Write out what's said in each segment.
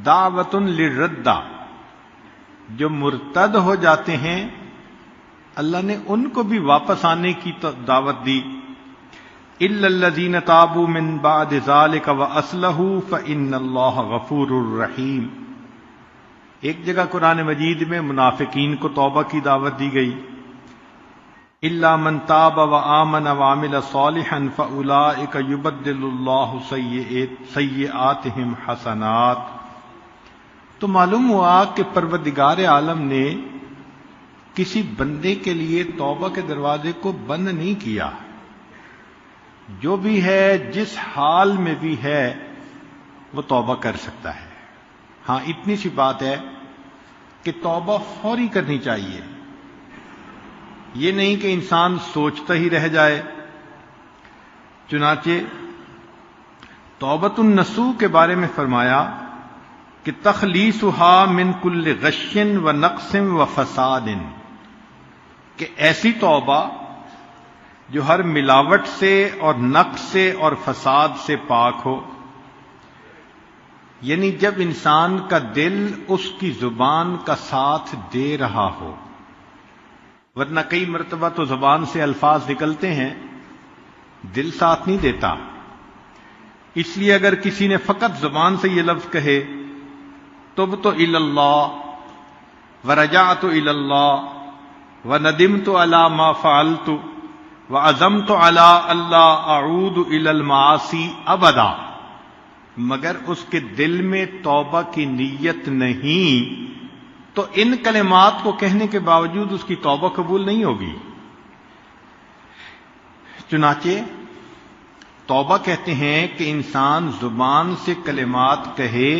دعوت للردہ، جو مرتد ہو جاتے ہیں اللہ نے ان کو بھی واپس آنے کی دعوت دی. الا الذین تابوا من بعد ذلک واصلحوا فان اللہ غفور الرحیم. ایک جگہ قرآن مجید میں منافقین کو توبہ کی دعوت دی گئی. الا من تاب وآمن وعمل صالحا فاولئک یبدل اللہ سیئاتہم حسنات. تو معلوم ہوا کہ پروردگار عالم نے کسی بندے کے لیے توبہ کے دروازے کو بند نہیں کیا. جو بھی ہے جس حال میں بھی ہے وہ توبہ کر سکتا ہے. ہاں اتنی سی بات ہے کہ توبہ فوری کرنی چاہیے، یہ نہیں کہ انسان سوچتا ہی رہ جائے. چنانچہ توبۃ النصوح کے بارے میں فرمایا کہ تخلیصها من کل غش و نقص و فساد، کہ ایسی توبہ جو ہر ملاوٹ سے اور نقص سے اور فساد سے پاک ہو. یعنی جب انسان کا دل اس کی زبان کا ساتھ دے رہا ہو، ورنہ کئی مرتبہ تو زبان سے الفاظ نکلتے ہیں دل ساتھ نہیں دیتا. اس لیے اگر کسی نے فقط زبان سے یہ لفظ کہے تبت الی اللہ ورجعت الی اللہ وندمت علی ما فعلت وعزمت علی اللہ اعود الی المعاصی ابدا، مگر اس کے دل میں توبہ کی نیت نہیں تو ان کلمات کو کہنے کے باوجود اس کی توبہ قبول نہیں ہوگی. چنانچہ توبہ کہتے ہیں کہ انسان زبان سے کلمات کہے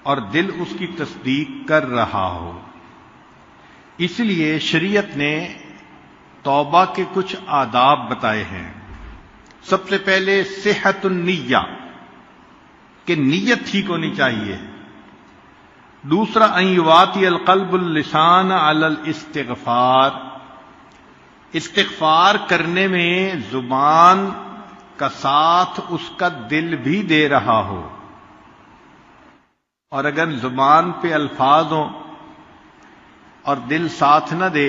اور دل اس کی تصدیق کر رہا ہو. اس لیے شریعت نے توبہ کے کچھ آداب بتائے ہیں. سب سے پہلے صحت النیہ، کہ نیت ٹھیک ہونی چاہیے. دوسرا ان یواتی القلب اللسان علی الاستغفار، استغفار کرنے میں زبان کا ساتھ اس کا دل بھی دے رہا ہو. اور اگر زبان پہ الفاظ ہوں اور دل ساتھ نہ دے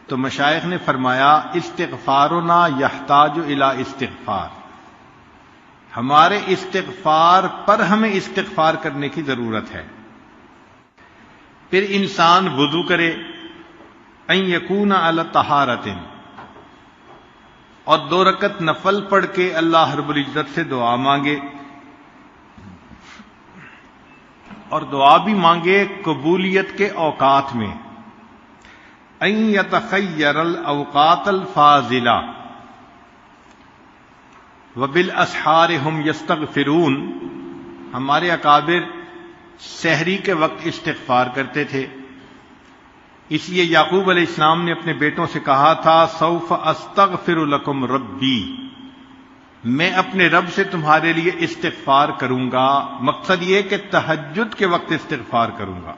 تو مشائخ نے فرمایا استغفارنا یحتاج الی استغفار، ہمارے استغفار پر ہمیں استغفار کرنے کی ضرورت ہے. پھر انسان وضو کرے، ان یکون علی طہارۃ، اور 2 رکعت نفل پڑھ کے اللہ رب العزت سے دعا مانگے، اور دعا بھی مانگے قبولیت کے اوقات میں. ان یتخیر الاوقات الفاضلہ وبالاسحار هم یستغفرون. ہمارے اکابر سحری کے وقت استغفار کرتے تھے. اس لیے یعقوب علیہ السلام نے اپنے بیٹوں سے کہا تھا سوف استغفر لکم ربی، میں اپنے رب سے تمہارے لیے استغفار کروں گا. مقصد یہ کہ تہجد کے وقت استغفار کروں گا.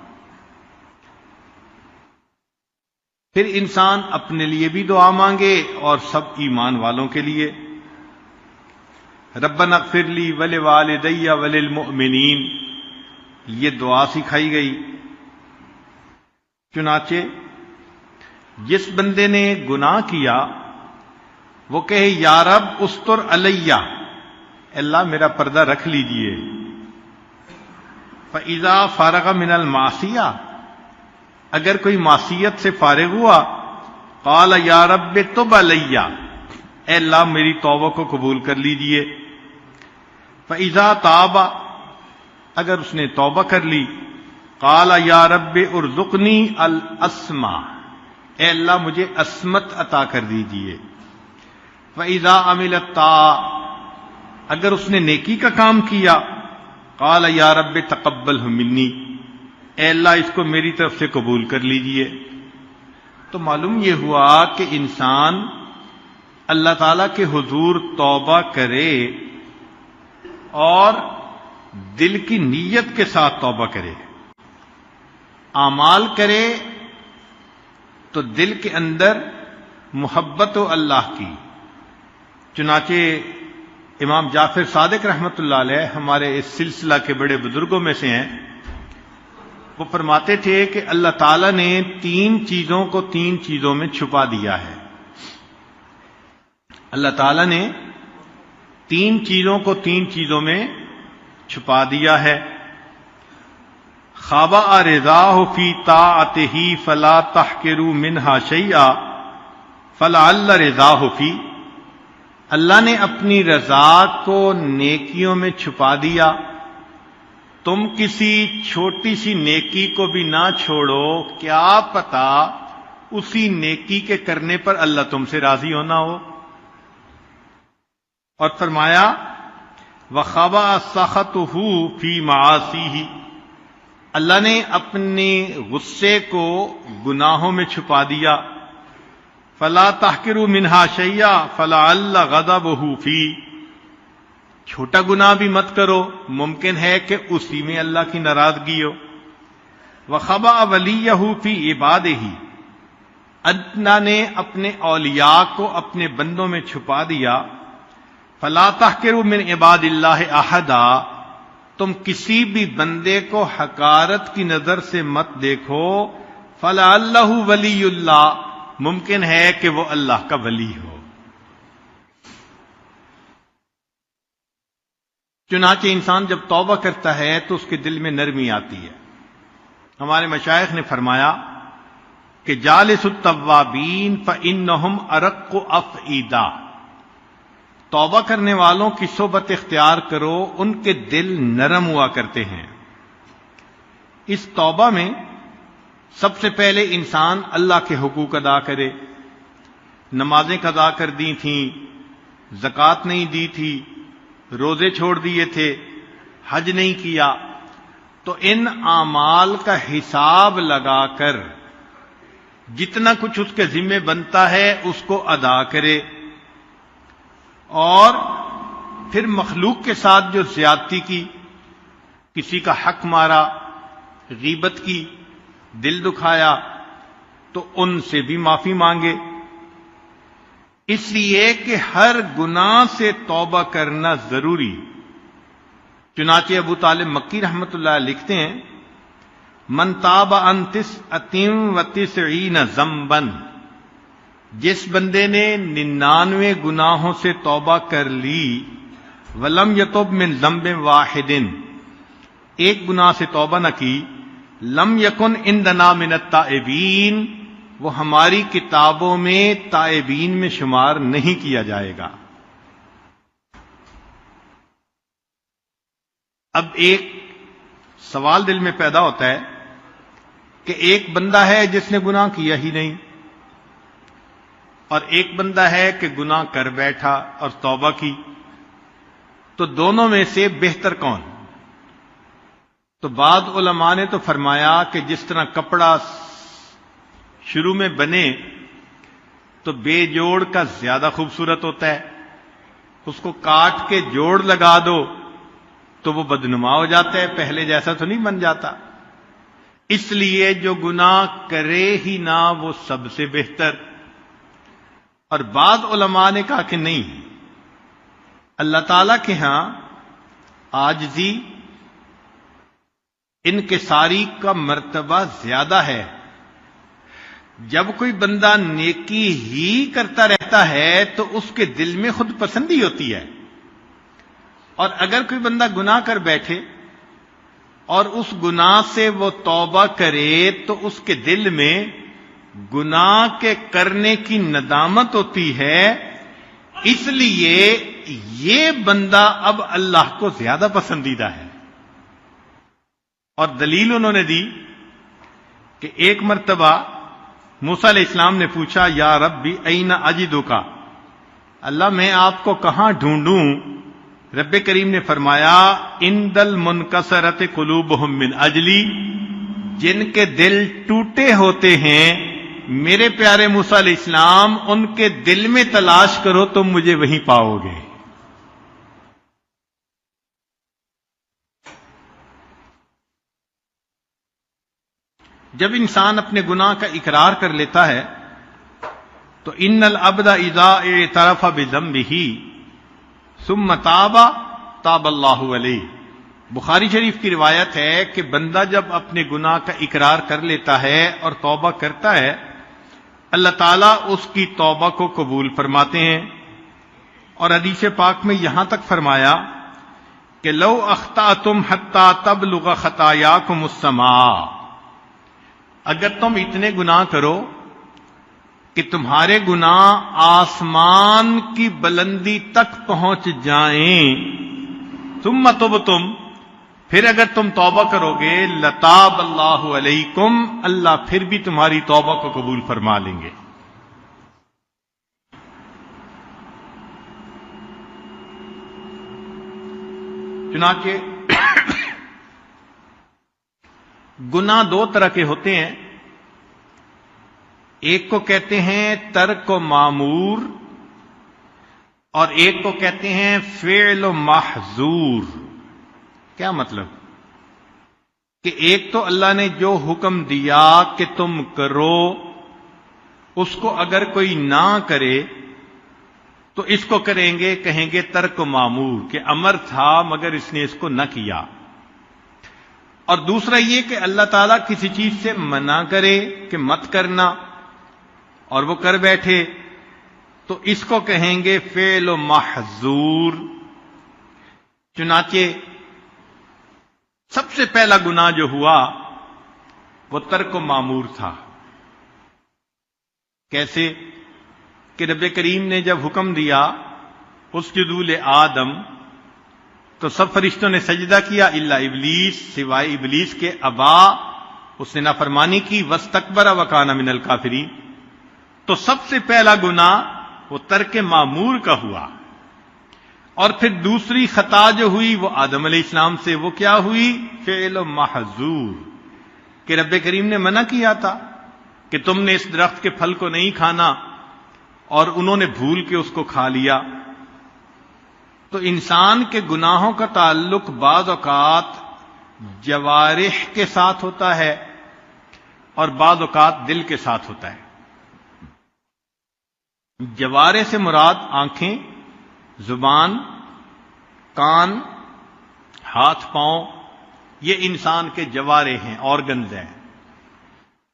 پھر انسان اپنے لیے بھی دعا مانگے اور سب ایمان والوں کے لیے. ربنا اغفر لی ولوالدی وللمؤمنین، یہ دعا سکھائی گئی. چنانچہ جس بندے نے گناہ کیا وہ کہے یا رب استر علیہ، اللہ میرا پردہ رکھ لیجئے. فَإِذَا فَارَغَ مِنَ الْمَعْصِيَةِ، اگر کوئی معصیت سے فارغ ہوا قال یا رب تب علیہ، اے اللہ میری توبہ کو قبول کر لیجئے. فَإِذَا تَابَ، اگر اس نے توبہ کر لی قال یا رب ارزقنی الاسمہ، اے اللہ مجھے عصمت عطا کر دیجئے. فَإِذَا عَمِلَ الطَّاعَةَ، اگر اس نے نیکی کا کام کیا قال یا رب تقبلہ منی، اے اللہ اس کو میری طرف سے قبول کر لیجئے. تو معلوم یہ ہوا کہ انسان اللہ تعالیٰ کے حضور توبہ کرے اور دل کی نیت کے ساتھ توبہ کرے. اعمال کرے تو دل کے اندر محبت و اللہ کی. چنانچہ امام جعفر صادق رحمۃ اللہ علیہ ہمارے اس سلسلہ کے بڑے بزرگوں میں سے ہیں. وہ فرماتے تھے کہ اللہ تعالیٰ نے 3 چیزوں کو 3 چیزوں میں چھپا دیا ہے. اللہ تعالیٰ نے 3 چیزوں کو 3 چیزوں میں چھپا دیا ہے. خابا رضاہ فی طاعتہ فلا تحقروا منہا شیئا فلعل رضاہ فی. اللہ نے اپنی رضا کو نیکیوں میں چھپا دیا. تم کسی چھوٹی سی نیکی کو بھی نہ چھوڑو، کیا پتا اسی نیکی کے کرنے پر اللہ تم سے راضی ہونا ہو. اور فرمایا وَخَبَأَ سَخَطُهُ فِي مَعَاصِيهِ. اللہ نے اپنے غصے کو گناہوں میں چھپا دیا. فَلَا تَحْقِرُوا مِنْهَا شَيْئًا فَلَعَلَّ غَضَبُهُ فِي. چھوٹا گناہ بھی مت کرو، ممکن ہے کہ اسی میں اللہ کی ناراضگی ہو. وَخَبَأَ وَلِيَّهُ فِي عِبَادِهِ. اللہ نے اپنے اولیاء کو اپنے بندوں میں چھپا دیا. فَلَا تَحْقِرُوا مِنْ عِبَادِ اللَّهِ أَحَدًا. تم کسی بھی بندے کو حقارت کی نظر سے مت دیکھو. فَلَعَلَّهُ وَلِيُّ اللَّهِ. ممکن ہے کہ وہ اللہ کا ولی ہو. چنانچہ انسان جب توبہ کرتا ہے تو اس کے دل میں نرمی آتی ہے. ہمارے مشائخ نے فرمایا کہ جالس التوابین فإنہم ارق افئدہ. توبہ کرنے والوں کی صحبت اختیار کرو، ان کے دل نرم ہوا کرتے ہیں. اس توبہ میں سب سے پہلے انسان اللہ کے حقوق ادا کرے. نمازیں قضا کر دی تھیں، زکوٰۃ نہیں دی تھی، روزے چھوڑ دیے تھے، حج نہیں کیا، تو ان اعمال کا حساب لگا کر جتنا کچھ اس کے ذمہ بنتا ہے اس کو ادا کرے. اور پھر مخلوق کے ساتھ جو زیادتی کی، کسی کا حق مارا، غیبت کی، دل دکھایا، تو ان سے بھی معافی مانگے. اس لیے کہ ہر گناہ سے توبہ کرنا ضروری. چنانچہ ابو طالب مکی رحمۃ اللہ لکھتے ہیں من تاب عن 99 ذنبا. جس بندے نے 99 گناہوں سے توبہ کر لی، ولم یتب من ذنب واحد، ایک گناہ سے توبہ نہ کی، لم یکن عندنا من التائبین، وہ ہماری کتابوں میں تائبین میں شمار نہیں کیا جائے گا. اب ایک سوال دل میں پیدا ہوتا ہے کہ ایک بندہ ہے جس نے گناہ کیا ہی نہیں، اور ایک بندہ ہے کہ گناہ کر بیٹھا اور توبہ کی، تو دونوں میں سے بہتر کون؟ تو بعض علماء نے تو فرمایا کہ جس طرح کپڑا شروع میں بنے تو بے جوڑ کا زیادہ خوبصورت ہوتا ہے، اس کو کاٹ کے جوڑ لگا دو تو وہ بدنما ہو جاتا ہے، پہلے جیسا تو نہیں بن جاتا. اس لیے جو گناہ کرے ہی نہ وہ سب سے بہتر. اور بعض علماء نے کہا کہ نہیں، اللہ تعالی کے ہاں عاجزی، انکساری کا مرتبہ زیادہ ہے. جب کوئی بندہ نیکی ہی کرتا رہتا ہے تو اس کے دل میں خود پسندی ہوتی ہے، اور اگر کوئی بندہ گناہ کر بیٹھے اور اس گناہ سے وہ توبہ کرے تو اس کے دل میں گناہ کے کرنے کی ندامت ہوتی ہے. اس لیے یہ بندہ اب اللہ کو زیادہ پسندیدہ ہے. اور دلیل انہوں نے دی کہ ایک مرتبہ موسیٰ علیہ السلام نے پوچھا یا ربی این اجدک، اللہ میں آپ کو کہاں ڈھونڈوں؟ رب کریم نے فرمایا عند المنکسرۃ قلوبہم من اجلی، جن کے دل ٹوٹے ہوتے ہیں میرے پیارے موسیٰ علیہ السلام ان کے دل میں تلاش کرو تم مجھے وہیں پاؤ گے. جب انسان اپنے گناہ کا اقرار کر لیتا ہے تو ان العبد اذا اعترف بذنبہ ثم تاب تاب اللہ علیہ. بخاری شریف کی روایت ہے کہ بندہ جب اپنے گناہ کا اقرار کر لیتا ہے اور توبہ کرتا ہے، اللہ تعالیٰ اس کی توبہ کو قبول فرماتے ہیں. اور حدیث پاک میں یہاں تک فرمایا کہ لو اخطأتم حتی تبلغ خطایاکم السماء، اگر تم اتنے گناہ کرو کہ تمہارے گناہ آسمان کی بلندی تک پہنچ جائیں، ثم تبتم، پھر اگر تم توبہ کرو گے، لتاب اللہ علیکم، اللہ پھر بھی تمہاری توبہ کو قبول فرما لیں گے. چنانچہ گناہ دو طرح کے ہوتے ہیں. ایک کو کہتے ہیں ترک و معمور، اور ایک کو کہتے ہیں فعل و محظور. کیا مطلب؟ کہ ایک تو اللہ نے جو حکم دیا کہ تم کرو، اس کو اگر کوئی نہ کرے تو اس کو کریں گے، کہیں گے ترک و معمور، کہ امر تھا مگر اس نے اس کو نہ کیا. اور دوسرا یہ کہ اللہ تعالیٰ کسی چیز سے منع کرے کہ مت کرنا اور وہ کر بیٹھے، تو اس کو کہیں گے فعل و محظور. چنانچہ سب سے پہلا گناہ جو ہوا وہ ترک و معمور تھا. کیسے؟ کہ نبی کریم نے جب حکم دیا اسجدوا لآدم، تو سب فرشتوں نے سجدہ کیا الا ابلیس، سوائے ابلیس کے. ابا، اس نے نافرمانی کی، واستکبر وکان من الکافرین. تو سب سے پہلا گناہ وہ ترک معمور کا ہوا. اور پھر دوسری خطا جو ہوئی وہ آدم علیہ السلام سے، وہ کیا ہوئی؟ فعل و محظور. کہ رب کریم نے منع کیا تھا کہ تم نے اس درخت کے پھل کو نہیں کھانا، اور انہوں نے بھول کے اس کو کھا لیا. تو انسان کے گناہوں کا تعلق بعض اوقات جوارح کے ساتھ ہوتا ہے اور بعض اوقات دل کے ساتھ ہوتا ہے. جوارح سے مراد آنکھیں، زبان، کان، ہاتھ پاؤں، یہ انسان کے جوارح ہیں، آرگنز ہیں.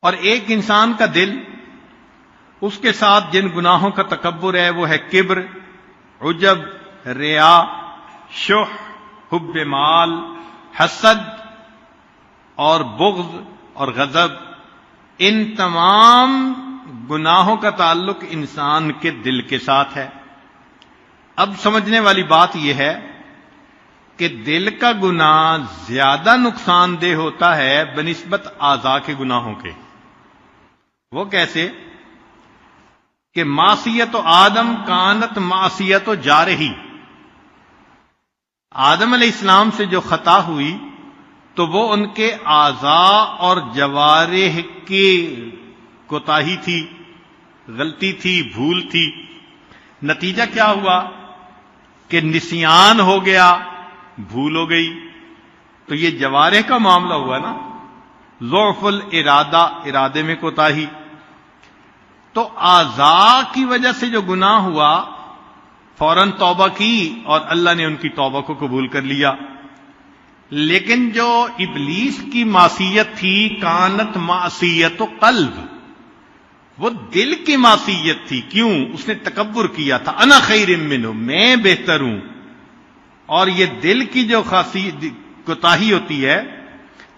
اور ایک انسان کا دل، اس کے ساتھ جن گناہوں کا تکبر ہے وہ ہے کبر، عجب، ریا، شح، حب مال، حسد اور بغض اور غضب. ان تمام گناہوں کا تعلق انسان کے دل کے ساتھ ہے. اب سمجھنے والی بات یہ ہے کہ دل کا گناہ زیادہ نقصان دہ ہوتا ہے بنسبت اعضاء کے گناہوں کے. وہ کیسے؟ کہ معصیت و آدم کانت معصیت و جارحی. آدم علیہ السلام سے جو خطا ہوئی تو وہ ان کے اعضاء اور جوارح کی کوتاہی تھی، غلطی تھی، بھول تھی. نتیجہ کیا ہوا؟ کہ نسیان ہو گیا، بھول ہو گئی. تو یہ جوارح کا معاملہ ہوا نا، ضعف الارادہ، ارادے میں کوتاہی. تو اعضاء کی وجہ سے جو گناہ ہوا فوراً توبہ کی اور اللہ نے ان کی توبہ کو قبول کر لیا. لیکن جو ابلیس کی معصیت تھی، کانت معصیت و قلب، وہ دل کی معصیت تھی. کیوں؟ اس نے تکبر کیا تھا، انا خیر منہ، میں بہتر ہوں. اور یہ دل کی جو کوتاہی ہوتی ہے،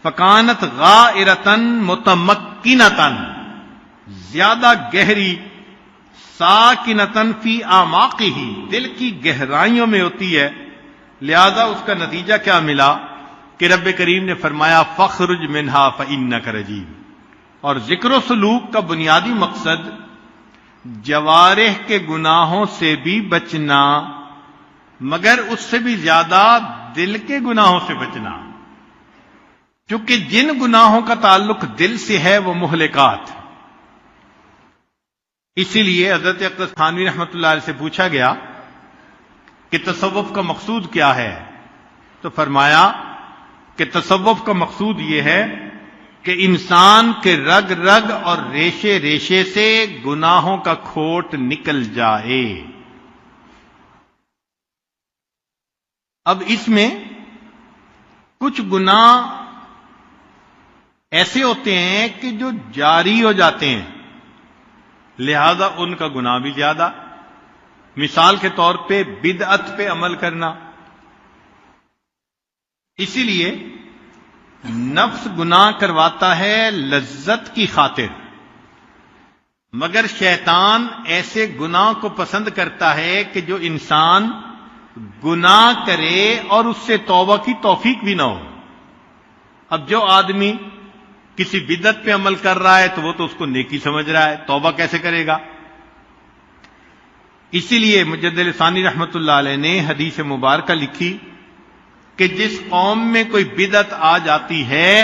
فکانت غائرتن متمکنتن، زیادہ گہری، ساکنتن فی اعماقہ، دل کی گہرائیوں میں ہوتی ہے. لہذا اس کا نتیجہ کیا ملا کہ رب کریم نے فرمایا فخرج منہا فانک رجیم. اور ذکر و سلوک کا بنیادی مقصد جوارح کے گناہوں سے بھی بچنا، مگر اس سے بھی زیادہ دل کے گناہوں سے بچنا، کیونکہ جن گناہوں کا تعلق دل سے ہے وہ مہلکات. اسی لیے حضرت اقدس تھانوی رحمۃ اللہ علیہ سے پوچھا گیا کہ تصوف کا مقصود کیا ہے، تو فرمایا کہ تصوف کا مقصود یہ ہے کہ انسان کے رگ رگ اور ریشے ریشے سے گناہوں کا کھوٹ نکل جائے. اب اس میں کچھ گناہ ایسے ہوتے ہیں کہ جو جاری ہو جاتے ہیں، لہذا ان کا گناہ بھی زیادہ. مثال کے طور پہ بدعت پہ عمل کرنا. اسی لیے نفس گناہ کرواتا ہے لذت کی خاطر، مگر شیطان ایسے گناہ کو پسند کرتا ہے کہ جو انسان گناہ کرے اور اس سے توبہ کی توفیق بھی نہ ہو. اب جو آدمی کسی بدعت پہ عمل کر رہا ہے تو وہ تو اس کو نیکی سمجھ رہا ہے، توبہ کیسے کرے گا؟ اسی لیے مجدد ثانی رحمت اللہ علیہ نے حدیث مبارکہ لکھی کہ جس قوم میں کوئی بدعت آ جاتی ہے،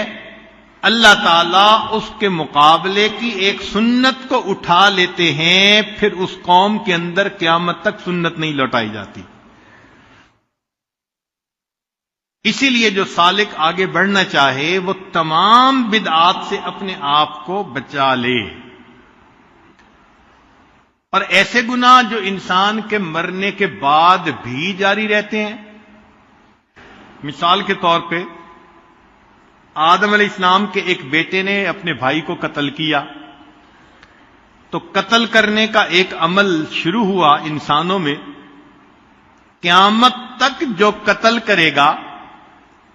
اللہ تعالیٰ اس کے مقابلے کی ایک سنت کو اٹھا لیتے ہیں، پھر اس قوم کے اندر قیامت تک سنت نہیں لوٹائی جاتی. اسی لیے جو سالک آگے بڑھنا چاہے وہ تمام بدعات سے اپنے آپ کو بچا لے. اور ایسے گناہ جو انسان کے مرنے کے بعد بھی جاری رہتے ہیں، مثال کے طور پہ آدم علیہ السلام کے ایک بیٹے نے اپنے بھائی کو قتل کیا، تو قتل کرنے کا ایک عمل شروع ہوا انسانوں میں. قیامت تک جو قتل کرے گا،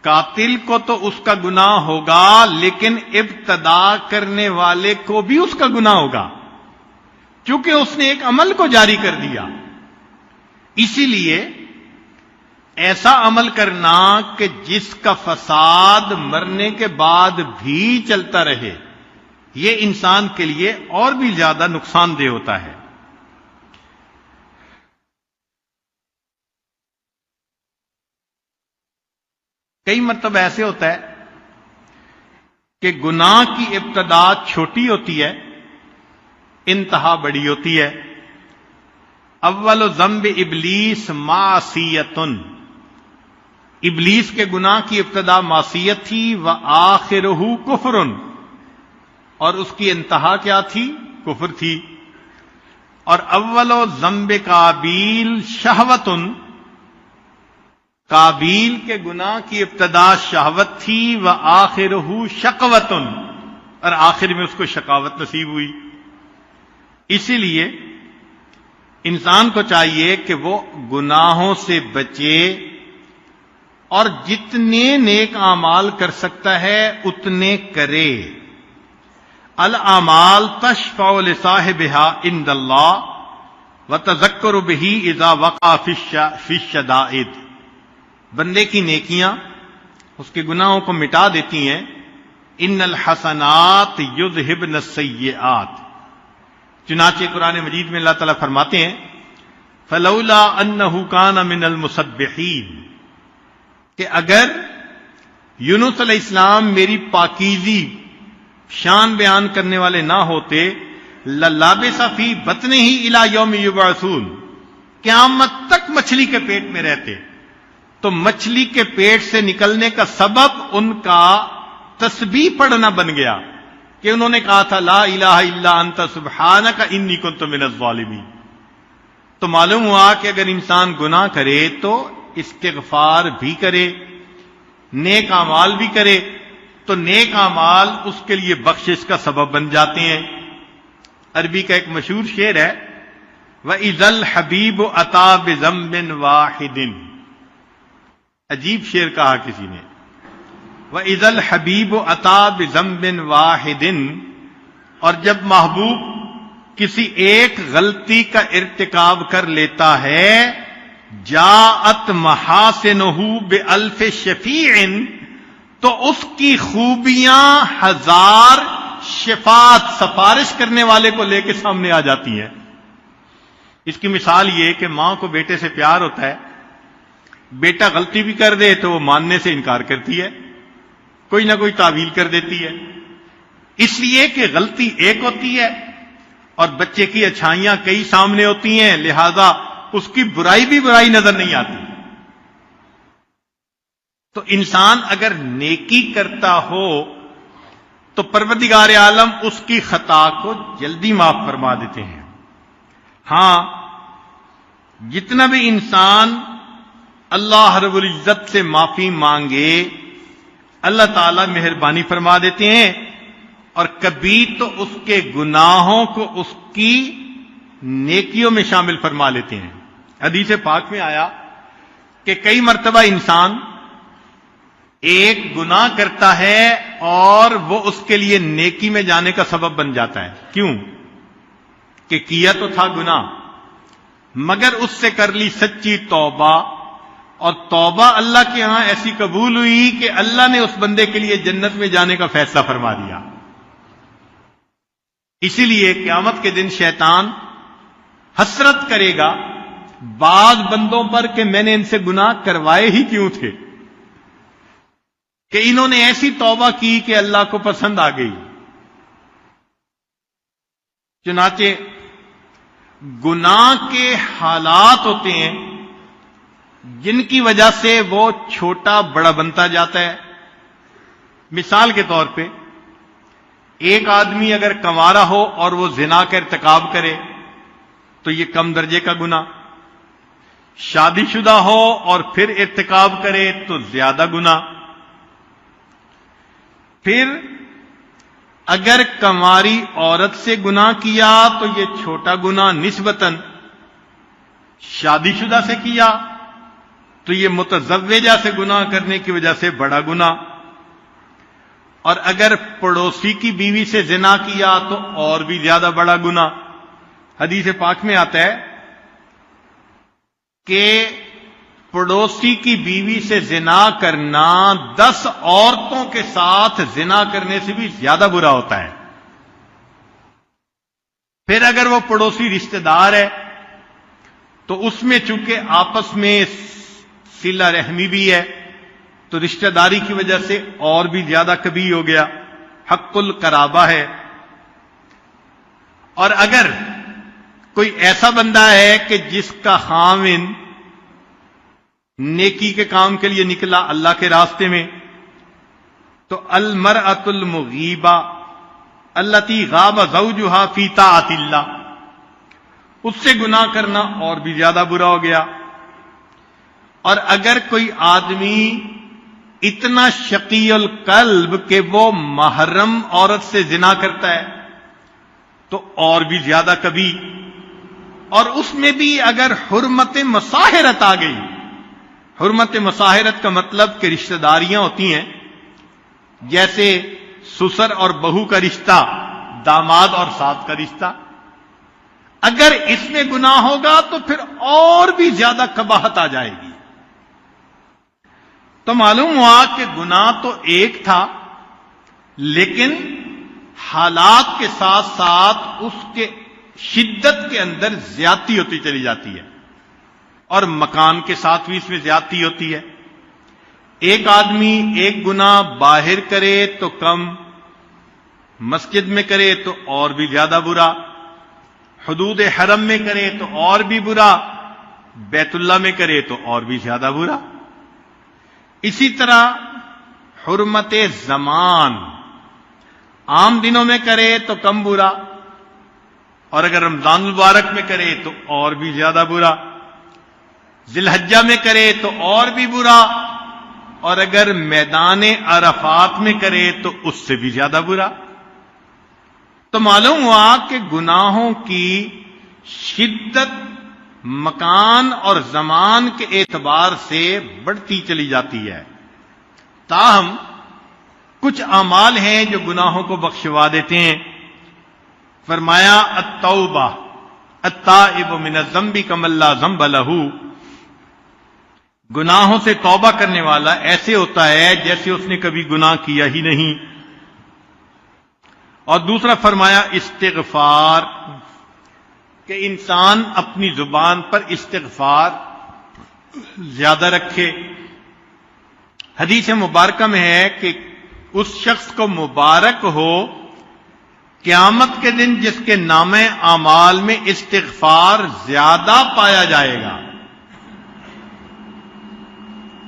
قاتل کو تو اس کا گناہ ہوگا، لیکن ابتدا کرنے والے کو بھی اس کا گناہ ہوگا، چونکہ اس نے ایک عمل کو جاری کر دیا. اسی لیے ایسا عمل کرنا کہ جس کا فساد مرنے کے بعد بھی چلتا رہے، یہ انسان کے لیے اور بھی زیادہ نقصان دہ ہوتا ہے. کئی مرتبہ ایسے ہوتا ہے کہ گناہ کی ابتدا چھوٹی ہوتی ہے، انتہا بڑی ہوتی ہے. اول ذنب ابلیس معصیتن، ابلیس کے گناہ کی ابتدا معصیت تھی، وآخرہ کفر، اور اس کی انتہا کیا تھی؟ کفر تھی. اور اول ذنب قابیل شہوتن، قابیل کے گناہ کی ابتدا شہوت تھی، وآخرہ شقوتن، اور آخر میں اس کو شقاوت نصیب ہوئی. اسی لیے انسان کو چاہیے کہ وہ گناہوں سے بچے اور جتنے نیک اعمال کر سکتا ہے اتنے کرے. الاعمال تشفع لصاحبها عند اللہ وتذکر به اذا وقع فی الشدائد. بندے کی نیکیاں اس کے گناہوں کو مٹا دیتی ہیں. ان الحسنات یذہبن السیئات. چنانچہ قرآن مجید میں اللہ تعالیٰ فرماتے ہیں فلولا انہ کان من المسبحین، کہ اگر یونس علیہ السلام میری پاکیزی شان بیان کرنے والے نہ ہوتے، للابث فی بطنہ الی یوم یبعثون، قیامت تک مچھلی کے پیٹ میں رہتے. تو مچھلی کے پیٹ سے نکلنے کا سبب ان کا تسبیح پڑھنا بن گیا کہ انہوں نے کہا تھا لا الہ الا انت سبحانک انی کنت من الظالمین. تو معلوم ہوا کہ اگر انسان گناہ کرے تو استغفار بھی کرے، نیک اعمال بھی کرے، تو نیک اعمال اس کے لیے بخشش کا سبب بن جاتے ہیں. عربی کا ایک مشہور شعر ہے وَإِذَا الْحَبِيبُ أَتَى بِذَنبٍ وَاحِدٍ. عجیب شعر کہا کسی نے، وَإِذَا الْحَبِيبُ أَتَى بِذَنبٍ وَاحِدٍ. اور جب محبوب کسی ایک غلطی کا ارتکاب کر لیتا ہے، جاءت محاسنہ بألف شفیع، تو اس کی خوبیاں ہزار شفاعت سفارش کرنے والے کو لے کے سامنے آ جاتی ہیں. اس کی مثال یہ کہ ماں کو بیٹے سے پیار ہوتا ہے، بیٹا غلطی بھی کر دے تو وہ ماننے سے انکار کرتی ہے، کوئی نہ کوئی تعویل کر دیتی ہے، اس لیے کہ غلطی ایک ہوتی ہے اور بچے کی اچھائیاں کئی سامنے ہوتی ہیں، لہذا اس کی برائی بھی برائی نظر نہیں آتی. تو انسان اگر نیکی کرتا ہو تو پروردگار عالم اس کی خطا کو جلدی معاف فرما دیتے ہیں. ہاں، جتنا بھی انسان اللہ رب العزت سے معافی مانگے، اللہ تعالیٰ مہربانی فرما دیتے ہیں، اور کبھی تو اس کے گناہوں کو اس کی نیکیوں میں شامل فرما لیتے ہیں۔ حدیث پاک میں آیا کہ کئی مرتبہ انسان ایک گناہ کرتا ہے اور وہ اس کے لیے نیکی میں جانے کا سبب بن جاتا ہے۔ کیوں؟ کہ کیا تو تھا گناہ، مگر اس سے کر لی سچی توبہ، اور توبہ اللہ کے ہاں ایسی قبول ہوئی کہ اللہ نے اس بندے کے لیے جنت میں جانے کا فیصلہ فرما دیا۔ اسی لیے قیامت کے دن شیطان حسرت کرے گا بعض بندوں پر کہ میں نے ان سے گناہ کروائے ہی کیوں تھے، کہ انہوں نے ایسی توبہ کی کہ اللہ کو پسند آ گئی۔ چنانچہ گناہ کے حالات ہوتے ہیں جن کی وجہ سے وہ چھوٹا بڑا بنتا جاتا ہے۔ مثال کے طور پہ ایک آدمی اگر کنوارا ہو اور وہ زنا کا ارتکاب کرے تو یہ کم درجے کا گناہ، شادی شدہ ہو اور پھر ارتکاب کرے تو زیادہ گناہ، پھر اگر کنواری عورت سے گناہ کیا تو یہ چھوٹا گناہ نسبتاً، شادی شدہ سے کیا تو یہ متزوجہ سے گناہ کرنے کی وجہ سے بڑا گناہ، اور اگر پڑوسی کی بیوی سے زنا کیا تو اور بھی زیادہ بڑا گناہ۔ حدیث پاک میں آتا ہے کہ پڑوسی کی بیوی سے زنا کرنا 10 عورتوں کے ساتھ زنا کرنے سے بھی زیادہ برا ہوتا ہے۔ پھر اگر وہ پڑوسی رشتہ دار ہے تو اس میں چونکہ آپس میں صلہ رحمی بھی ہے تو رشتہ داری کی وجہ سے اور بھی زیادہ کبھی ہو گیا، حق القرابہ ہے۔ اور اگر کوئی ایسا بندہ ہے کہ جس کا خاوند نیکی کے کام کے لیے نکلا اللہ کے راستے میں، تو المرأۃ المغیبہ التی غاب زوجہا فی طاعت اللہ، اس سے گناہ کرنا اور بھی زیادہ برا ہو گیا۔ اور اگر کوئی آدمی اتنا شقی القلب کہ وہ محرم عورت سے زنا کرتا ہے تو اور بھی زیادہ کبھی، اور اس میں بھی اگر حرمت مصاہرت آ گئی۔ حرمت مصاہرت کا مطلب کہ رشتہ داریاں ہوتی ہیں، جیسے سسر اور بہو کا رشتہ، داماد اور ساس کا رشتہ، اگر اس میں گناہ ہوگا تو پھر اور بھی زیادہ قباحت آ جائے گی۔ تو معلوم ہوا کہ گناہ تو ایک تھا، لیکن حالات کے ساتھ ساتھ اس کے شدت کے اندر زیادتی ہوتی چلی جاتی ہے، اور مکان کے ساتھ بھی اس میں زیادتی ہوتی ہے۔ ایک آدمی ایک گناہ باہر کرے تو کم، مسجد میں کرے تو اور بھی زیادہ برا، حدود حرم میں کرے تو اور بھی برا، بیت اللہ میں کرے تو اور بھی زیادہ برا۔ اسی طرح حرمت زمان، عام دنوں میں کرے تو کم برا، اور اگر رمضان المبارک میں کرے تو اور بھی زیادہ برا، ذی الحجہ میں کرے تو اور بھی برا، اور اگر میدان عرفات میں کرے تو اس سے بھی زیادہ برا۔ تو معلوم ہوا کہ گناہوں کی شدت مکان اور زمان کے اعتبار سے بڑھتی چلی جاتی ہے۔ تاہم کچھ اعمال ہیں جو گناہوں کو بخشوا دیتے ہیں۔ فرمایا التوبہ التائب من الذنب کمن لا ذنب لہ، گناہوں سے توبہ کرنے والا ایسے ہوتا ہے جیسے اس نے کبھی گناہ کیا ہی نہیں۔ اور دوسرا فرمایا استغفار، کہ انسان اپنی زبان پر استغفار زیادہ رکھے۔ حدیث مبارکہ میں ہے کہ اس شخص کو مبارک ہو قیامت کے دن جس کے نامہ اعمال میں استغفار زیادہ پایا جائے گا،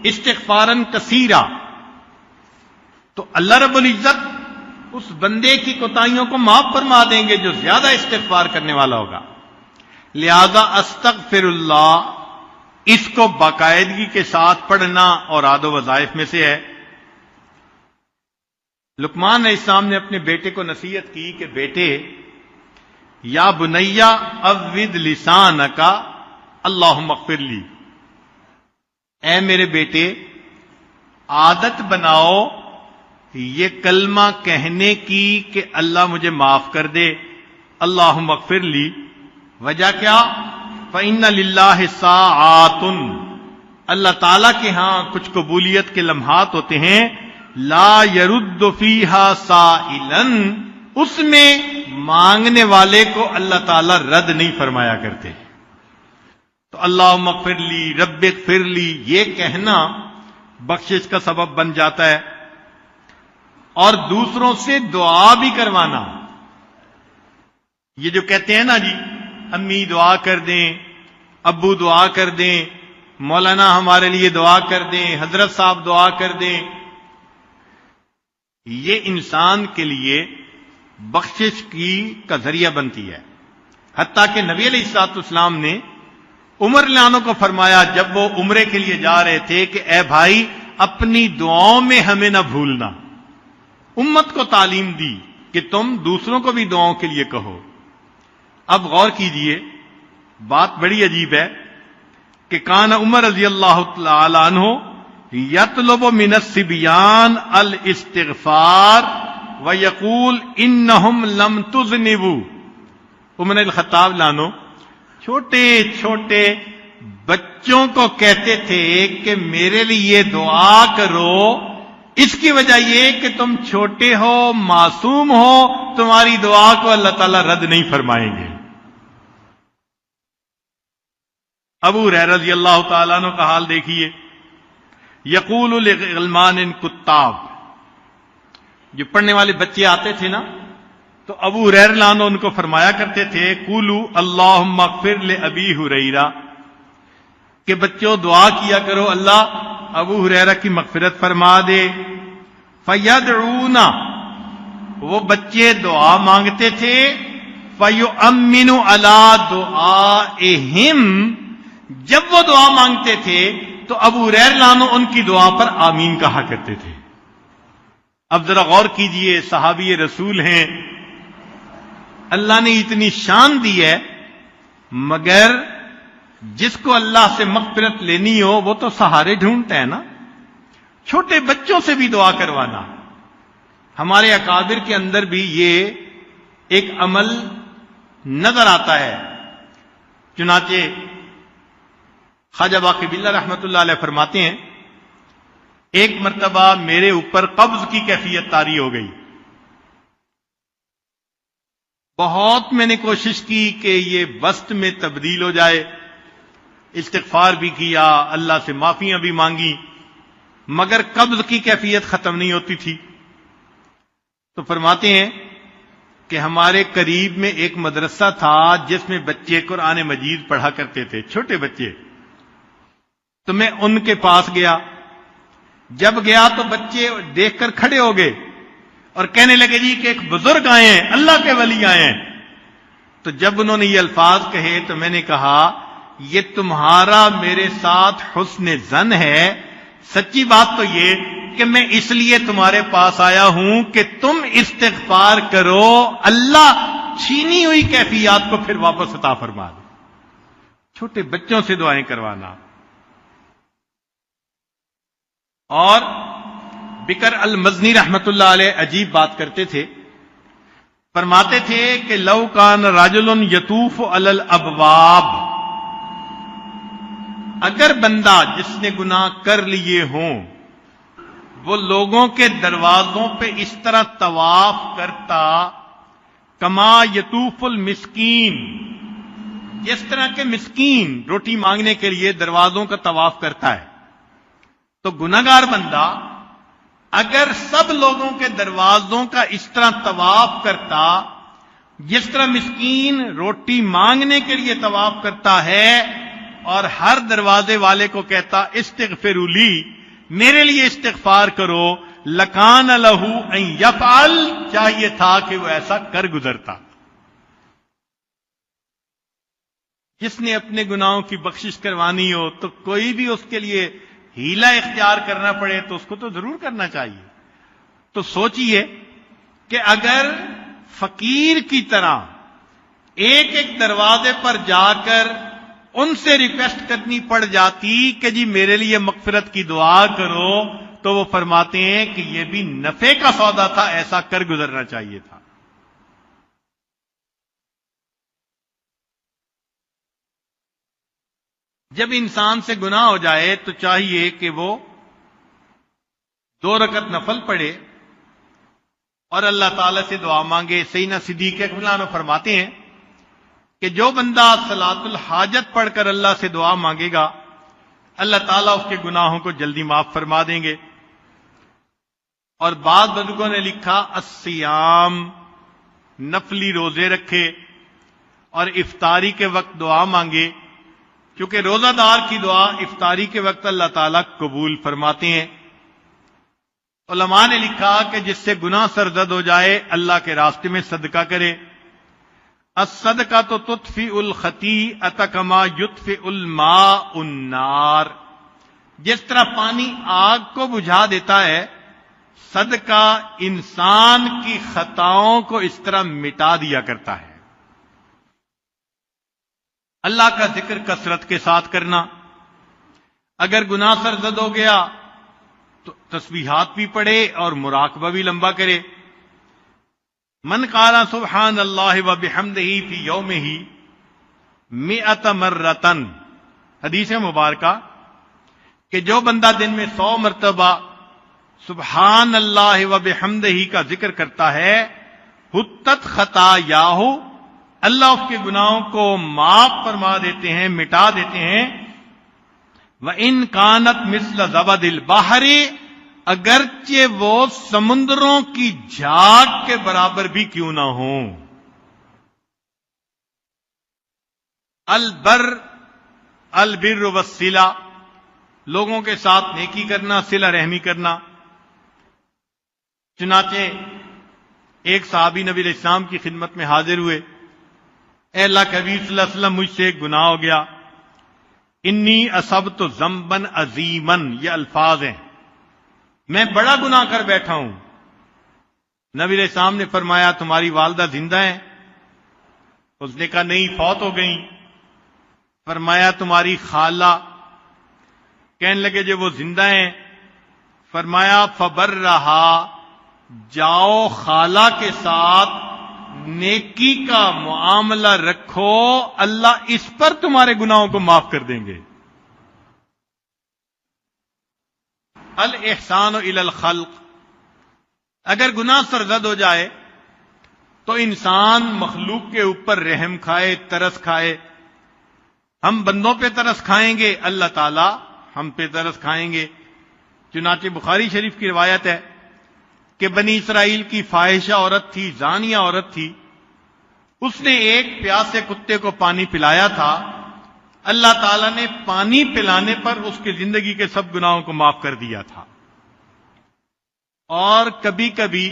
استغفاراً کثیرا۔ تو اللہ رب العزت اس بندے کی کوتاہیوں کو معاف فرما دیں گے جو زیادہ استغفار کرنے والا ہوگا۔ لہذا استغفر اللہ اس کو باقاعدگی کے ساتھ پڑھنا اور عاد و وظائف میں سے ہے۔ لقمان علیہ السلام نے اپنے بیٹے کو نصیحت کی کہ بیٹے، یا بنیا عود لسانک اللہم اغفر لی، اے میرے بیٹے عادت بناؤ یہ کلمہ کہنے کی کہ اللہ مجھے معاف کر دے، اللہم اغفر لی۔ وجہ کیا؟ فإن للہ ساعات، اللہ تعالیٰ کے ہاں کچھ قبولیت کے لمحات ہوتے ہیں، لا يرد فیہا سائلا، اس میں مانگنے والے کو اللہ تعالیٰ رد نہیں فرمایا کرتے۔ تو اللہم اغفر لی، رب اغفر لی، یہ کہنا بخشش کا سبب بن جاتا ہے، اور دوسروں سے دعا بھی کروانا۔ یہ جو کہتے ہیں نا جی امی دعا کر دیں، ابو دعا کر دیں، مولانا ہمارے لیے دعا کر دیں، حضرت صاحب دعا کر دیں، یہ انسان کے لیے بخشش کا ذریعہ بنتی ہے۔ حتیٰ کہ نبی علیہ الصلوۃ والسلام نے عمر رضی اللہ عنہ کو فرمایا جب وہ عمرے کے لیے جا رہے تھے کہ اے بھائی اپنی دعاؤں میں ہمیں نہ بھولنا۔ امت کو تعلیم دی کہ تم دوسروں کو بھی دعاؤں کے لیے کہو۔ اب غور کیجئے، بات بڑی عجیب ہے کہ کان عمر رضی اللہ تعالی عنہ یطلب من الصبیان الاستغفار ویقول انہم لم تذنبوا۔ عمر الخطاب لانو چھوٹے چھوٹے بچوں کو کہتے تھے کہ میرے لیے دعا کرو، اس کی وجہ یہ کہ تم چھوٹے ہو، معصوم ہو، تمہاری دعا کو اللہ تعالیٰ رد نہیں فرمائیں گے۔ ابو ہریرہ رضی اللہ تعالیٰ عنہ کا حال دیکھیے، یقول لغلمان کتاب، جو پڑھنے والے بچے آتے تھے نا تو ابو ہریرہ لانو ان کو فرمایا کرتے تھے قولوا اللہم اغفر لابی ہریرہ، کہ بچوں دعا کیا کرو اللہ ابو ہریرہ کی مغفرت فرما دے۔ فیدعون، وہ بچے دعا مانگتے تھے، فیؤمن علی دعائہم، جب وہ دعا مانگتے تھے تو ابو ہریرہ لانو ان کی دعا پر آمین کہا کرتے تھے۔ اب ذرا غور کیجئے، صحابی رسول ہیں، اللہ نے اتنی شان دی ہے، مگر جس کو اللہ سے مغفرت لینی ہو وہ تو سہارے ڈھونڈتا ہے نا۔ چھوٹے بچوں سے بھی دعا کروانا، ہمارے اکابر کے اندر بھی یہ ایک عمل نظر آتا ہے۔ چنانچہ خواجہ باقی باللہ رحمت اللہ علیہ فرماتے ہیں ایک مرتبہ میرے اوپر قبض کی کیفیت طاری ہو گئی، بہت میں نے کوشش کی کہ یہ وسط میں تبدیل ہو جائے، استغفار بھی کیا، اللہ سے معافیاں بھی مانگی، مگر قبض کی کیفیت ختم نہیں ہوتی تھی۔ تو فرماتے ہیں کہ ہمارے قریب میں ایک مدرسہ تھا جس میں بچے قرآن مجید پڑھا کرتے تھے، چھوٹے بچے۔ تو میں ان کے پاس گیا، جب گیا تو بچے دیکھ کر کھڑے ہو گئے اور کہنے لگے جی کہ ایک بزرگ آئے ہیں، اللہ کے ولی آئے ہیں۔ تو جب انہوں نے یہ الفاظ کہے تو میں نے کہا یہ تمہارا میرے ساتھ حسن ظن ہے، سچی بات تو یہ کہ میں اس لیے تمہارے پاس آیا ہوں کہ تم استغفار کرو، اللہ چھینی ہوئی کیفیات کو پھر واپس عطا فرما دے۔ چھوٹے بچوں سے دعائیں کروانا۔ اور بکر المزنی رحمت اللہ علیہ عجیب بات کرتے تھے، فرماتے تھے کہ لو کان رجل یطوف علی الابواب، اگر بندہ جس نے گناہ کر لیے ہوں وہ لوگوں کے دروازوں پہ اس طرح طواف کرتا، کما یطوف المسکین، جس طرح کے مسکین روٹی مانگنے کے لیے دروازوں کا طواف کرتا ہے، تو گناہگار بندہ اگر سب لوگوں کے دروازوں کا اس طرح طواف کرتا جس طرح مسکین روٹی مانگنے کے لیے طواف کرتا ہے، اور ہر دروازے والے کو کہتا استغفروا لی، میرے لیے استغفار کرو، لکان لہ ان یفعل، چاہیے تھا کہ وہ ایسا کر گزرتا۔ جس نے اپنے گناہوں کی بخشش کروانی ہو تو کوئی بھی اس کے لیے ہیلا اختیار کرنا پڑے تو اس کو تو ضرور کرنا چاہیے. تو سوچئے کہ اگر فقیر کی طرح ایک ایک دروازے پر جا کر ان سے ریکویسٹ کرنی پڑ جاتی کہ جی میرے لیے مغفرت کی دعا کرو، تو وہ فرماتے ہیں کہ یہ بھی نفع کا سودا تھا، ایسا کر گزرنا چاہیے تھا. جب انسان سے گناہ ہو جائے تو چاہیے کہ وہ 2 رکعت نفل پڑھے اور اللہ تعالی سے دعا مانگے. سیدنا صدیق اکبر عنہ فرماتے ہیں کہ جو بندہ صلاۃ الحاجت پڑھ کر اللہ سے دعا مانگے گا، اللہ تعالیٰ اس کے گناہوں کو جلدی معاف فرما دیں گے. اور بعض بزرگوں نے لکھا الصیام، نفلی روزے رکھے اور افطاری کے وقت دعا مانگے، کیونکہ روزہ دار کی دعا افطاری کے وقت اللہ تعالیٰ قبول فرماتے ہیں. علماء نے لکھا کہ جس سے گناہ سرزد ہو جائے اللہ کے راستے میں صدقہ کرے. الصدقۃ تطفئ الخطیئۃ کما یطفئ الماء النار. جس طرح پانی آگ کو بجھا دیتا ہے، صدقہ انسان کی خطاؤں کو اس طرح مٹا دیا کرتا ہے. اللہ کا ذکر کثرت کے ساتھ کرنا. اگر گناہ سرزد ہو گیا تو تسبیحات بھی پڑھے اور مراقبہ بھی لمبا کرے. من قال سبحان اللہ وبحمدہ فی یومہ 100 مرۃ، حدیث مبارکہ کہ جو بندہ دن میں 100 مرتبہ سبحان اللہ وبحمدہ کا ذکر کرتا ہے، حطت خطایاہ، اللہ اس کے گناہوں کو معاف فرما دیتے ہیں، مٹا دیتے ہیں. وَإِن كَانَتْ مِثْلَ زَبَدِ الْبَحْرِ، اگرچہ وہ سمندروں کی جھاگ کے برابر بھی کیوں نہ ہوں. البر والصلہ، لوگوں کے ساتھ نیکی کرنا، صلہ رحمی کرنا. چنانچہ ایک صحابی نبی علیہ السلام کی خدمت میں حاضر ہوئے. اے اللہ کے حبیب صلی اللہ علیہ وسلم، مجھ سے ایک گناہ ہو گیا. انی اصبت ذنبا عظیما، یہ الفاظ ہیں، میں بڑا گناہ کر بیٹھا ہوں. نبی علیہ السلام نے فرمایا تمہاری والدہ زندہ ہیں؟ اس نے کہا نہیں، فوت ہو گئیں. فرمایا تمہاری خالہ؟ کہنے لگے جو وہ زندہ ہیں. فرمایا فبرہا، جاؤ خالہ کے ساتھ نیکی کا معاملہ رکھو، اللہ اس پر تمہارے گناہوں کو معاف کر دیں گے. الاحسان الی الخلق، اگر گناہ سرزد ہو جائے تو انسان مخلوق کے اوپر رحم کھائے، ترس کھائے. ہم بندوں پہ ترس کھائیں گے، اللہ تعالی ہم پہ ترس کھائیں گے. چنانچہ بخاری شریف کی روایت ہے کہ بنی اسرائیل کی فاحشہ عورت تھی، زانیہ عورت تھی. اس نے ایک پیاسے کتے کو پانی پلایا تھا. اللہ تعالیٰ نے پانی پلانے پر اس کی زندگی کے سب گناہوں کو معاف کر دیا تھا. اور کبھی کبھی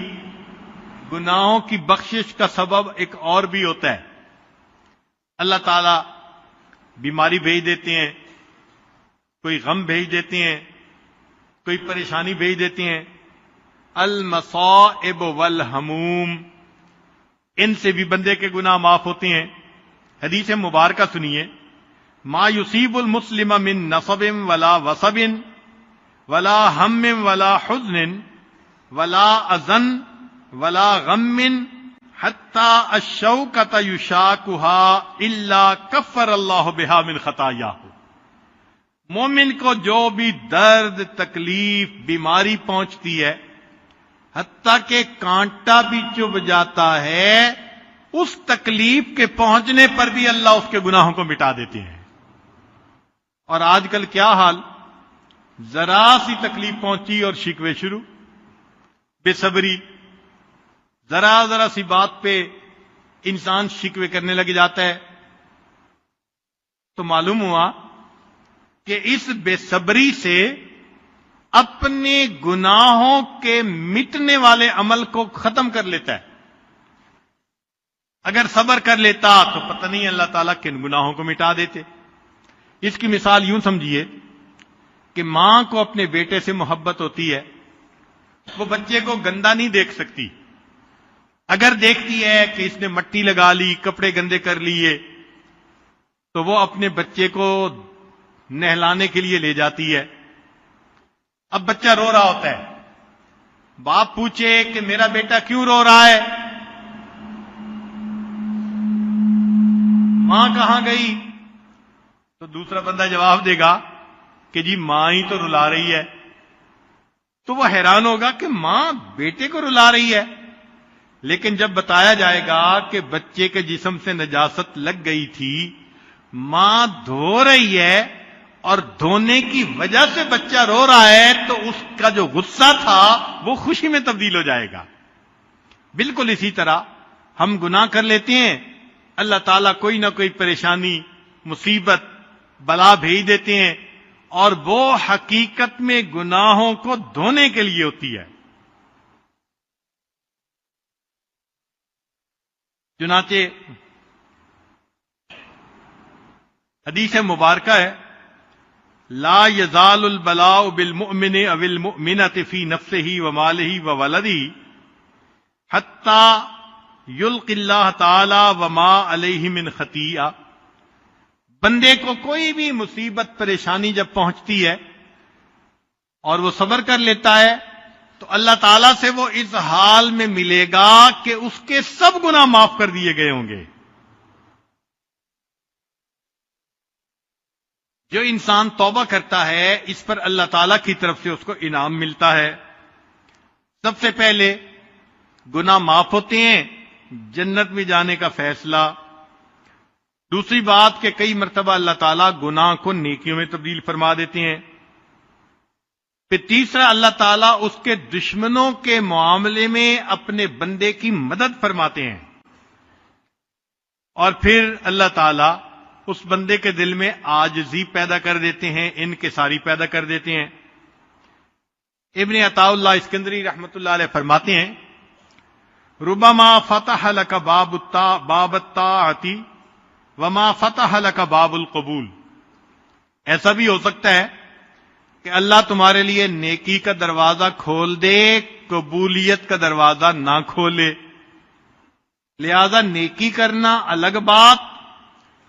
گناہوں کی بخشش کا سبب ایک اور بھی ہوتا ہے. اللہ تعالیٰ بیماری بھیج دیتے ہیں، کوئی غم بھیج دیتے ہیں، کوئی پریشانی بھیج دیتے ہیں. المصائب والہموم، ان سے بھی بندے کے گناہ معاف ہوتے ہیں. حدیث مبارکہ سنیے، ما یصیب المسلم من نصب ولا وصب ولا ہم ولا حزن ولا اذن ولا غم حتی الشوکۃ یشاکها الا کفر اللہ بها من خطایاہ. مومن کو جو بھی درد، تکلیف، بیماری پہنچتی ہے، حتیٰ کہ کانٹا بھی چبھ جاتا ہے، اس تکلیف کے پہنچنے پر بھی اللہ اس کے گناہوں کو مٹا دیتے ہیں. اور آج کل کیا حال، ذرا سی تکلیف پہنچی اور شکوے شروع، بے صبری. ذرا سی بات پہ انسان شکوے کرنے لگ جاتا ہے. تو معلوم ہوا کہ اس بے صبری سے اپنے گناہوں کے مٹنے والے عمل کو ختم کر لیتا ہے. اگر صبر کر لیتا تو پتہ نہیں اللہ تعالیٰ کن گناہوں کو مٹا دیتے۔ اس کی مثال یوں سمجھیے کہ ماں کو اپنے بیٹے سے محبت ہوتی ہے، وہ بچے کو گندا نہیں دیکھ سکتی۔ اگر دیکھتی ہے کہ اس نے مٹی لگا لی، کپڑے گندے کر لیے، تو وہ اپنے بچے کو نہلانے کے لیے لے جاتی ہے۔ اب بچہ رو رہا ہوتا ہے، باپ پوچھے کہ میرا بیٹا کیوں رو رہا ہے؟ ماں کہاں گئی؟ تو دوسرا بندہ جواب دے گا کہ جی ماں ہی تو رلا رہی ہے۔ تو وہ حیران ہوگا کہ ماں بیٹے کو رلا رہی ہے، لیکن جب بتایا جائے گا کہ بچے کے جسم سے نجاست لگ گئی تھی، ماں دھو رہی ہے اور دھونے کی وجہ سے بچہ رو رہا ہے، تو اس کا جو غصہ تھا وہ خوشی میں تبدیل ہو جائے گا۔ بالکل اسی طرح ہم گناہ کر لیتے ہیں، اللہ تعالیٰ کوئی نہ کوئی پریشانی، مصیبت، بلا بھیج دیتے ہیں، اور وہ حقیقت میں گناہوں کو دھونے کے لیے ہوتی ہے۔ چنانچہ حدیث مبارکہ ہے، لا یزال البلاء بالمؤمن او المؤمنة فی نفسه وماله وولده حتی یلقی اللہ تعالی وما علیہ من خطیئہ۔ بندے کو کوئی بھی مصیبت پریشانی جب پہنچتی ہے اور وہ صبر کر لیتا ہے، تو اللہ تعالیٰ سے وہ اس حال میں ملے گا کہ اس کے سب گناہ معاف کر دیے گئے ہوں گے۔ جو انسان توبہ کرتا ہے، اس پر اللہ تعالیٰ کی طرف سے اس کو انعام ملتا ہے۔ سب سے پہلے گناہ معاف ہوتے ہیں، جنت میں جانے کا فیصلہ۔ دوسری بات کہ کئی مرتبہ اللہ تعالیٰ گناہ کو نیکیوں میں تبدیل فرما دیتے ہیں۔ پھر تیسرا، اللہ تعالیٰ اس کے دشمنوں کے معاملے میں اپنے بندے کی مدد فرماتے ہیں، اور پھر اللہ تعالیٰ اس بندے کے دل میں عاجزی پیدا کر دیتے ہیں، انکساری پیدا کر دیتے ہیں۔ ابن عطاء اللہ اسکندری رحمۃ اللہ علیہ فرماتے ہیں، ربما فتح لک باب الطاعۃ وما فتح لک باب القبول۔ ایسا بھی ہو سکتا ہے کہ اللہ تمہارے لیے نیکی کا دروازہ کھول دے، قبولیت کا دروازہ نہ کھولے۔ لہذا نیکی کرنا الگ بات،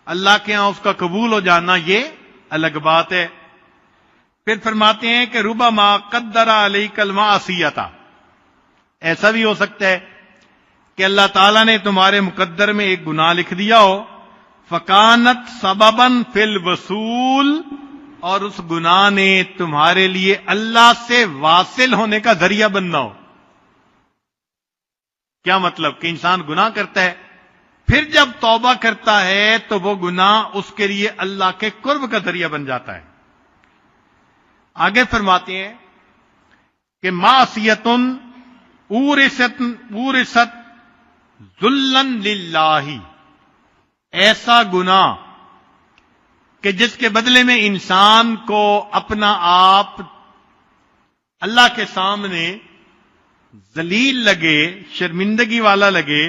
اللہ کے ہاں اس کا قبول ہو جانا یہ الگ بات ہے۔ پھر فرماتے ہیں کہ ربما قدر علیک المعصیۃ، ایسا بھی ہو سکتا ہے کہ اللہ تعالیٰ نے تمہارے مقدر میں ایک گناہ لکھ دیا ہو، فکانت سببا فی الوصول، اور اس گناہ نے تمہارے لیے اللہ سے واصل ہونے کا ذریعہ بننا ہو۔ کیا مطلب؟ کہ انسان گناہ کرتا ہے، پھر جب توبہ کرتا ہے تو وہ گناہ اس کے لیے اللہ کے قرب کا ذریعہ بن جاتا ہے۔ آگے فرماتے ہیں کہ معصیۃ اورثت ذلا للہ، ایسا گناہ کہ جس کے بدلے میں انسان کو اپنا آپ اللہ کے سامنے ذلیل لگے، شرمندگی والا لگے،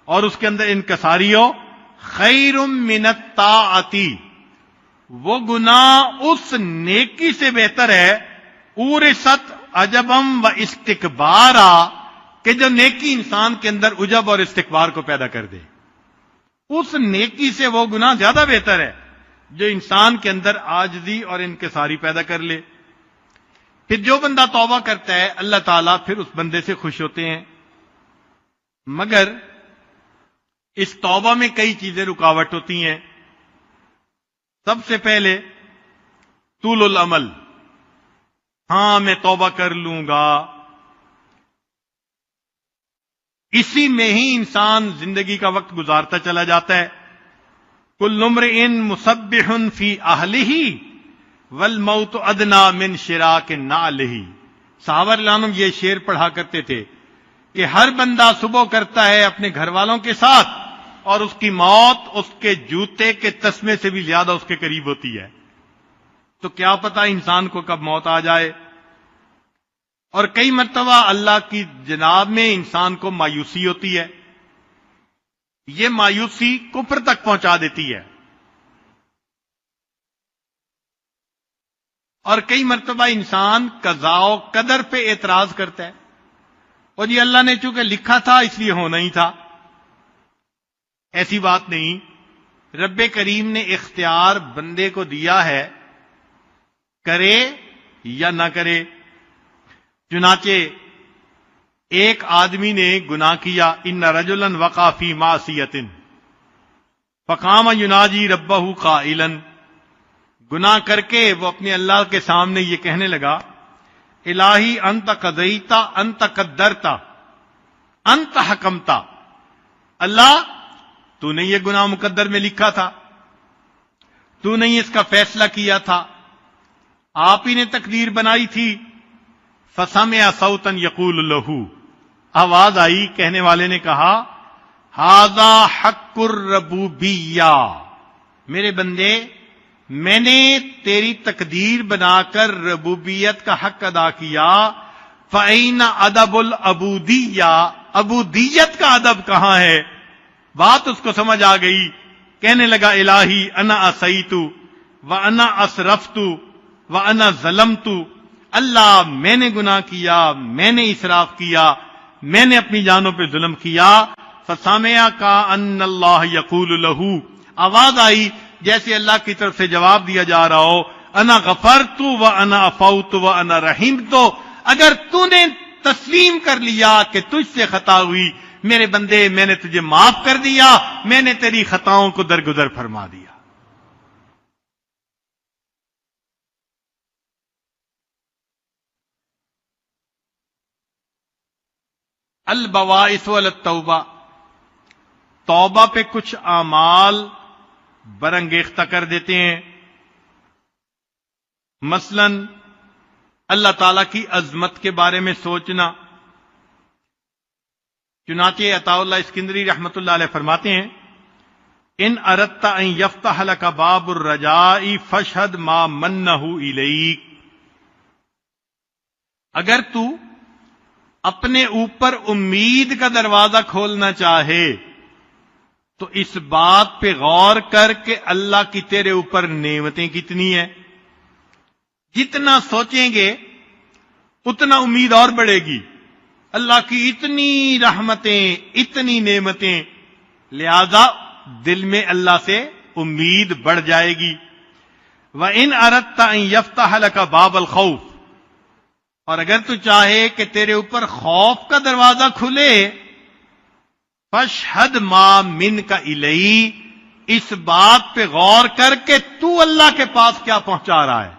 اور اس کے اندر انکساری ہو، خیر من الطاعۃ، وہ گناہ اس نیکی سے بہتر ہے، اورثت عجبم و استکبارا، کہ جو نیکی انسان کے اندر عجب اور استکبار کو پیدا کر دے۔ اس نیکی سے وہ گناہ زیادہ بہتر ہے جو انسان کے اندر عاجزی اور انکساری پیدا کر لے۔ پھر جو بندہ توبہ کرتا ہے، اللہ تعالیٰ پھر اس بندے سے خوش ہوتے ہیں، مگر اس توبہ میں کئی چیزیں رکاوٹ ہوتی ہیں۔ سب سے پہلے طول العمل، ہاں میں توبہ کر لوں گا، اسی میں ہی انسان زندگی کا وقت گزارتا چلا جاتا ہے۔ کل امرئ مسبح فی اہلہ والموت ادنی من شراک نعلہ۔ صحابہ رضوان عنہم یہ شعر پڑھا کرتے تھے کہ ہر بندہ صبح کرتا ہے اپنے گھر والوں کے ساتھ، اور اس کی موت اس کے جوتے کے تسمے سے بھی زیادہ اس کے قریب ہوتی ہے۔ تو کیا پتہ انسان کو کب موت آ جائے۔ اور کئی مرتبہ اللہ کی جناب میں انسان کو مایوسی ہوتی ہے یہ مایوسی کفر تک پہنچا دیتی ہے. اور کئی مرتبہ انسان قضاء و قدر پہ اعتراض کرتا ہے، اور یہ اللہ نے چونکہ لکھا تھا اس لیے ہونا ہی تھا. ایسی بات نہیں. رب کریم نے اختیار بندے کو دیا ہے، کرے یا نہ کرے. چنانچہ ایک آدمی نے گناہ کیا، ان رجلا وقع فی معصیۃ فقام یناجی ربہ قائلا، گناہ کر کے وہ اپنے اللہ کے سامنے یہ کہنے لگا، الہی انت قضیتا انت قدرتا انت حکمتا، اللہ تو نے یہ گناہ مقدر میں لکھا تھا، تو نے اس کا فیصلہ کیا تھا، آپ ہی نے تقدیر بنائی تھی. فسمع صوتا یقول لہ، آواز آئی، کہنے والے نے کہا، ھذا حق الربوبیہ، میرے بندے میں نے تیری تقدیر بنا کر ربوبیت کا حق ادا کیا، فَأَيْنَ أَدَبُ الْعُبُودِيَّةِ، عبودیت کا ادب کہاں ہے؟ بات اس کو سمجھ آ گئی. کہنے لگا، الہی انا عصیت وانا اسرفت وانا ظلمت، اللہ میں نے گناہ کیا، میں نے اسراف کیا، میں نے اپنی جانوں پہ ظلم کیا. فسمع کأن اللہ یقول لہ، آواز آئی جیسے اللہ کی طرف سے جواب دیا جا رہا ہو، انا غفرت وانا عفوت وانا رحمت، اگر تو نے تسلیم کر لیا کہ تجھ سے خطا ہوئی، میرے بندے میں نے تجھے معاف کر دیا، میں نے تیری خطاؤں کو درگزر فرما دیا. البواعث والتوبہ، توبہ پہ کچھ اعمال برانگیختہ کر دیتے ہیں. مثلا اللہ تعالی کی عظمت کے بارے میں سوچنا. چنانچہ عطاء اللہ اسکندری رحمۃ اللہ علیہ فرماتے ہیں، ان اردت ان یفتح لک باب الرجاء فاشہد ما منہ الیک، اگر تو اپنے اوپر امید کا دروازہ کھولنا چاہے تو اس بات پہ غور کر کہ اللہ کی تیرے اوپر نعمتیں کتنی ہیں. جتنا سوچیں گے اتنا امید اور بڑھے گی. اللہ کی اتنی رحمتیں، اتنی نعمتیں، لہذا دل میں اللہ سے امید بڑھ جائے گی. وَإِنْ أَرَدْتَ أَنْ يَفْتَحَ لَكَ بَابَ الْخَوْفِ، اور اگر تو چاہے کہ تیرے اوپر خوف کا دروازہ کھلے، فَاشْهَدْ مَا مِنْكَ إِلَيْهِ، اس بات پہ غور کر کہ تو اللہ کے پاس کیا پہنچا رہا ہے.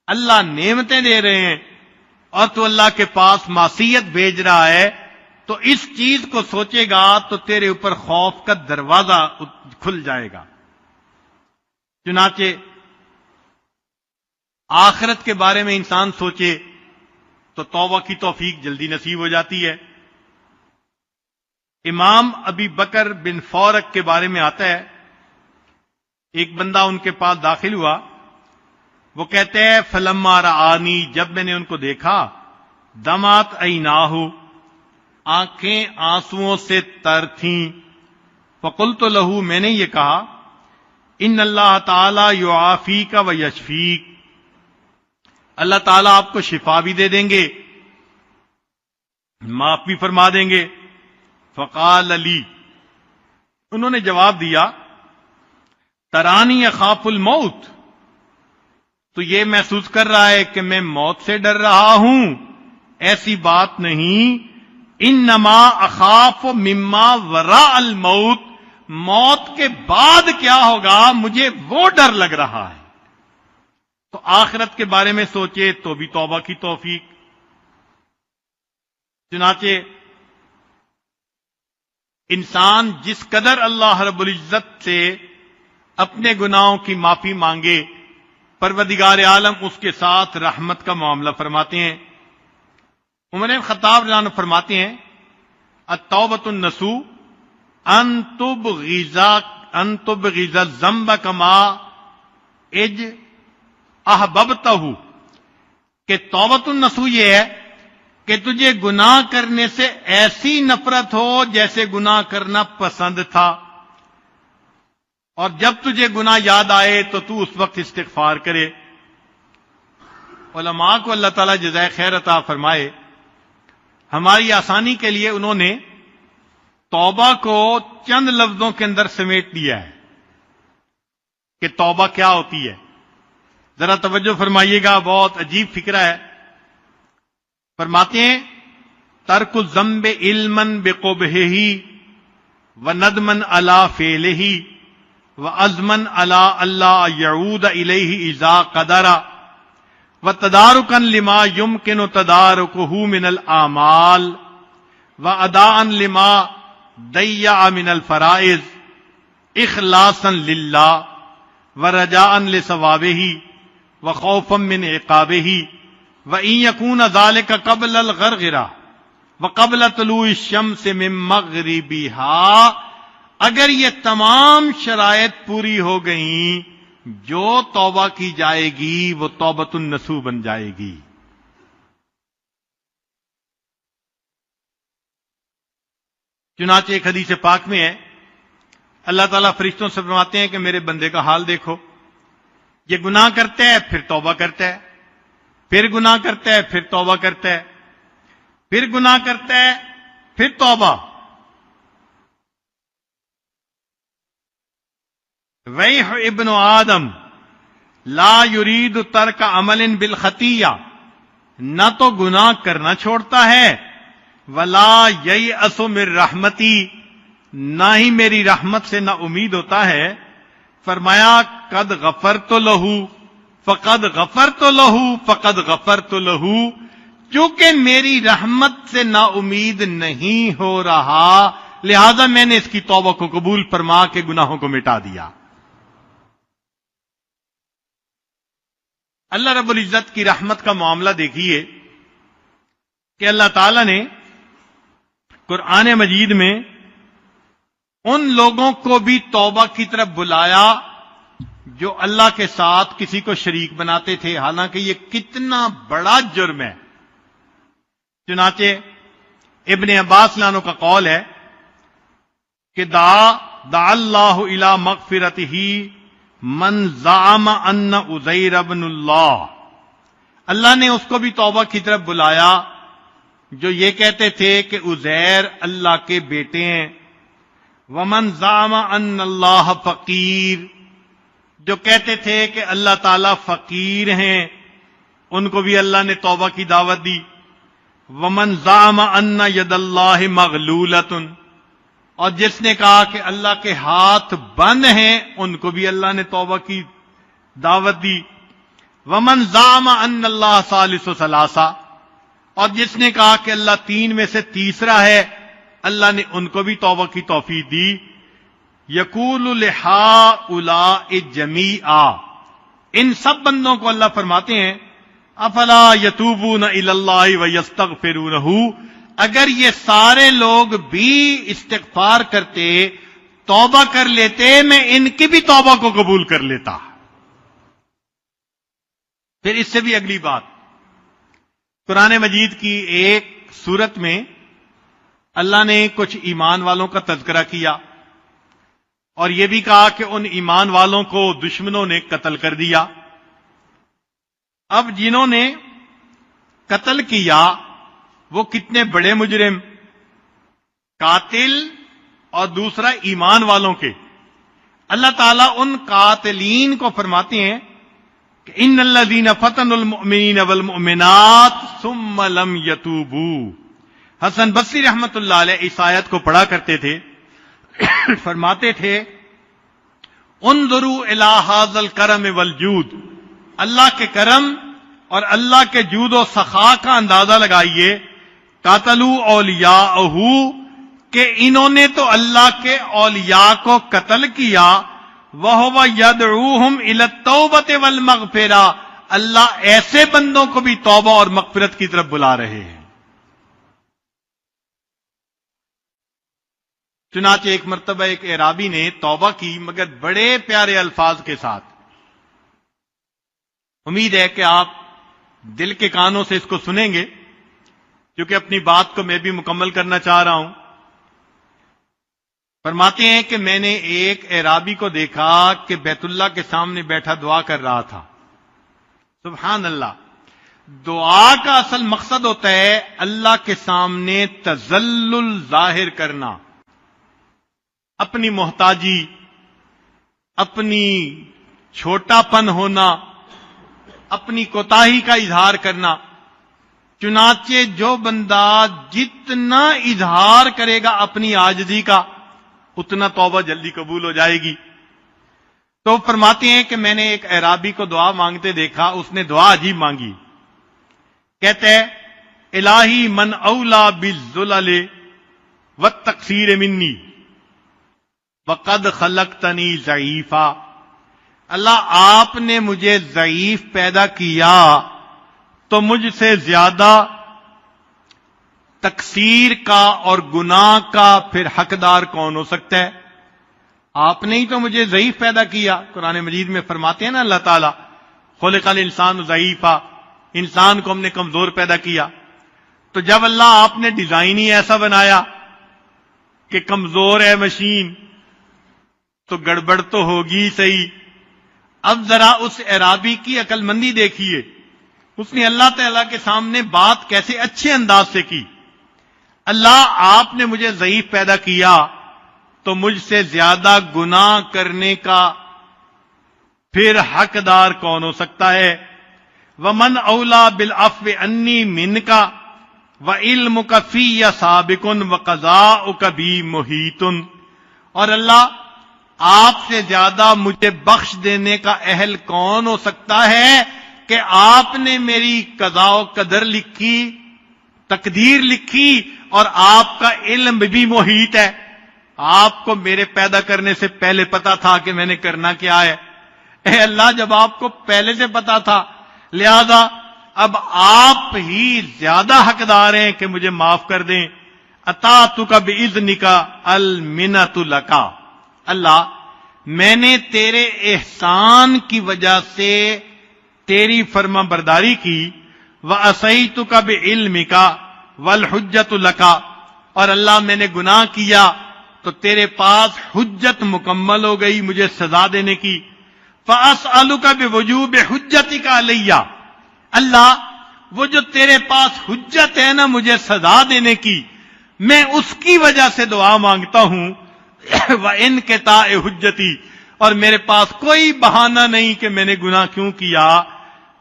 اللہ نعمتیں دے رہے ہیں اور تو اللہ کے پاس معصیت بھیج رہا ہے، تو اس چیز کو سوچے گا تو تیرے اوپر خوف کا دروازہ کھل جائے گا. چنانچہ آخرت کے بارے میں انسان سوچے تو توبہ کی توفیق جلدی نصیب ہو جاتی ہے. امام ابی بکر بن فورک کے بارے میں آتا ہے، ایک بندہ ان کے پاس داخل ہوا، وہ کہتے ہیں فلما رآنی، جب میں نے ان کو دیکھا، دمعت عیناہ، آنکھیں آنسوؤں سے تر تھیں. فقلت لہ، میں نے یہ کہا، ان اللہ تعالی یعافیک و یشفیک، اللہ تعالیٰ آپ کو شفا بھی دے دیں گے، معاف بھی فرما دیں گے. فقال علی، انہوں نے جواب دیا، ترانی اخاف الموت، تو یہ محسوس کر رہا ہے کہ میں موت سے ڈر رہا ہوں؟ ایسی بات نہیں، انما اخاف مما وراء الموت، موت کے بعد کیا ہوگا مجھے وہ ڈر لگ رہا ہے. تو آخرت کے بارے میں سوچے تو بھی توبہ کی توفیق. چنانچہ انسان جس قدر اللہ رب العزت سے اپنے گناہوں کی معافی مانگے، پروردگار عالم اس کے ساتھ رحمت کا معاملہ فرماتے ہیں. عمر بن خطاب رضی اللہ عنہ فرماتے ہیں، التوبۃ النصوح ان تبغض الذنب کما احببتہ، کہ توبۃ النصوح یہ ہے کہ تجھے گناہ کرنے سے ایسی نفرت ہو جیسے گناہ کرنا پسند تھا، اور جب تجھے گناہ یاد آئے تو اس وقت استغفار کرے۔ علماء کو اللہ تعالیٰ جزائے خیر عطا فرمائے، ہماری آسانی کے لیے انہوں نے توبہ کو چند لفظوں کے اندر سمیٹ دیا ہے کہ توبہ کیا ہوتی ہے۔ ذرا توجہ فرمائیے گا، بہت عجیب فکرہ ہے۔ فرماتے ہیں ترک الذنب علما بقبحہ وندما علی فعلہ وعزما علی الا یعود الیہ اذا قدر وتدارکا لما یمکن تدارکہ من الاعمال واداء لما ضیع من الفرائض اخلاصا للہ ورجاء لثوابہ وخوفا من عقابہ وَإِن يَكُونَ ذَلِكَ قَبْلَ الْغَرْغِرَةِ وَقَبْلَ طُلُوعِ الشَّمْسِ مِن مَغْرِبِهَا، اگر یہ تمام شرائط پوری ہو گئیں، جو توبہ کی جائے گی وہ توبۃ النصوح بن جائے گی۔ چنانچہ ایک حدیث پاک میں ہے، اللہ تعالیٰ فرشتوں سے فرماتے ہیں کہ میرے بندے کا حال دیکھو، یہ گناہ کرتا ہے پھر توبہ کرتا ہے، پھر گناہ کرتا ہے پھر توبہ کرتا ہے، پھر گناہ کرتا ہے پھر توبہ۔ ویح ابن آدم لا یرید ترک عمل بالخطیہ، نہ تو گناہ کرنا چھوڑتا ہے، ولا ییأس من رحمتی، نہ ہی میری رحمت سے نا امید ہوتا ہے۔ فرمایا قد غفرت لہ فقد غفرت لہ فقد غفرت لہ، چونکہ میری رحمت سے نا امید نہیں ہو رہا لہذا میں نے اس کی توبہ کو قبول فرما کے گناہوں کو مٹا دیا۔ اللہ رب العزت کی رحمت کا معاملہ دیکھیے کہ اللہ تعالی نے قرآن مجید میں ان لوگوں کو بھی توبہ کی طرف بلایا جو اللہ کے ساتھ کسی کو شریک بناتے تھے، حالانکہ یہ کتنا بڑا جرم ہے۔ چنانچہ ابن عباس لانو کا قول ہے کہ دعا اللہ الی مغفرتہ من زعم ان عزیر ابن اللہ، اللہ نے اس کو بھی توبہ کی طرف بلایا جو یہ کہتے تھے کہ عزیر اللہ کے بیٹے ہیں۔ ومن زعم ان اللہ فقیر، جو کہتے تھے کہ اللہ تعالیٰ فقیر ہیں، ان کو بھی اللہ نے توبہ کی دعوت دی۔ ومن زعم ان ید اللہ مغلولۃ، اور جس نے کہا کہ اللہ کے ہاتھ بند ہیں، ان کو بھی اللہ نے توبہ کی دعوت دی۔ ومن زعم ان اللہ ثالث ثلاثہ، اور جس نے کہا کہ اللہ تین میں سے تیسرا ہے، اللہ نے ان کو بھی توبہ کی توفیق دی۔ یقول لہؤلاء جمیعا، ان سب بندوں کو اللہ فرماتے ہیں افلا یتوبون الی اللہ ویستغفرونہ، اگر یہ سارے لوگ بھی استغفار کرتے، توبہ کر لیتے، میں ان کی بھی توبہ کو قبول کر لیتا۔ پھر اس سے بھی اگلی بات، قرآن مجید کی ایک سورت میں اللہ نے کچھ ایمان والوں کا تذکرہ کیا اور یہ بھی کہا کہ ان ایمان والوں کو دشمنوں نے قتل کر دیا۔ اب جنہوں نے قتل کیا وہ کتنے بڑے مجرم، قاتل اور دوسرا ایمان والوں کے۔ اللہ تعالیٰ ان قاتلین کو فرماتے ہیں کہ ان الذین فتنوا المؤمنین والمؤمنات ثم لم یتوبوا۔ حسن بصری رحمت اللہ علیہ اس آیت کو پڑھا کرتے تھے، فرماتے تھے انظروا الی ھذا الکرم والجود، اللہ کے کرم اور اللہ کے جود و سخا کا اندازہ لگائیے۔ قاتلوا اولیاءہ، کہ انہوں نے تو اللہ کے اولیاء کو قتل کیا۔ وَهُوَ يَدْعُوهُمْ إِلَى التَّوْبَةِ وَالْمَغْفِرَةِ، اللہ ایسے بندوں کو بھی توبہ اور مغفرت کی طرف بلا رہے ہیں۔ چنانچہ ایک مرتبہ ایک اعرابی نے توبہ کی، مگر بڑے پیارے الفاظ کے ساتھ۔ امید ہے کہ آپ دل کے کانوں سے اس کو سنیں گے۔ کیونکہ اپنی بات کو میں بھی مکمل کرنا چاہ رہا ہوں. فرماتے ہیں کہ میں نے ایک اعرابی کو دیکھا کہ بیت اللہ کے سامنے بیٹھا دعا کر رہا تھا. سبحان اللہ. دعا کا اصل مقصد ہوتا ہے اللہ کے سامنے تذلل ظاہر کرنا، اپنی محتاجی، اپنی چھوٹا پن ہونا، اپنی کوتاہی کا اظہار کرنا. چنانچہ جو بندہ جتنا اظہار کرے گا اپنی عاجزی کا، اتنا توبہ جلدی قبول ہو جائے گی. تو فرماتے ہیں کہ میں نے ایک اعرابی کو دعا مانگتے دیکھا. اس نے دعا عجیب مانگی. کہتے ہیں الہی من اولا بالذلل والتقصیر منی وقد خلقتنی ضعیفا. اللہ آپ نے مجھے ضعیف پیدا کیا تو مجھ سے زیادہ تقصیر کا اور گناہ کا پھر حقدار کون ہو سکتا ہے؟ آپ نے ہی تو مجھے ضعیف پیدا کیا. قرآن مجید میں فرماتے ہیں نا اللہ تعالیٰ خلق الانسان ضعیفا، انسان کو ہم نے کمزور پیدا کیا. تو جب اللہ آپ نے ڈیزائن ہی ایسا بنایا کہ کمزور ہے مشین، تو گڑبڑ تو ہوگی صحیح. اب ذرا اس اعرابی کی عقل مندی دیکھیے. اس نے اللہ تعالیٰ کے سامنے بات کیسے اچھے انداز سے کی. اللہ آپ نے مجھے ضعیف پیدا کیا تو مجھ سے زیادہ گناہ کرنے کا پھر حقدار کون ہو سکتا ہے؟ ومن اولا بالعفو انی منک وعلمک فی سابق وقضاؤک بی محیط. اور اللہ آپ سے زیادہ مجھے بخش دینے کا اہل کون ہو سکتا ہے کہ آپ نے میری قضاء و قدر لکھی، تقدیر لکھی، اور آپ کا علم بھی محیط ہے. آپ کو میرے پیدا کرنے سے پہلے پتا تھا کہ میں نے کرنا کیا ہے. اے اللہ، جب آپ کو پہلے سے پتا تھا، لہذا اب آپ ہی زیادہ حقدار ہیں کہ مجھے معاف کر دیں. اطاعتک باذنک المنۃ لک. اللہ، میں نے تیرے احسان کی وجہ سے تیری فرما برداری کی. وعصیتک بعلمک والحجۃ لک. اور اللہ، میں نے گناہ کیا تو تیرے پاس حجت مکمل ہو گئی مجھے سزا دینے کی. فاسألک بوجوب حجتک علی. اللہ، وہ جو تیرے پاس حجت ہے نا مجھے سزا دینے کی، میں اس کی وجہ سے دعا مانگتا ہوں. وانقطاع حجتی، اور میرے پاس کوئی بہانہ نہیں کہ میں نے گناہ کیوں کیا.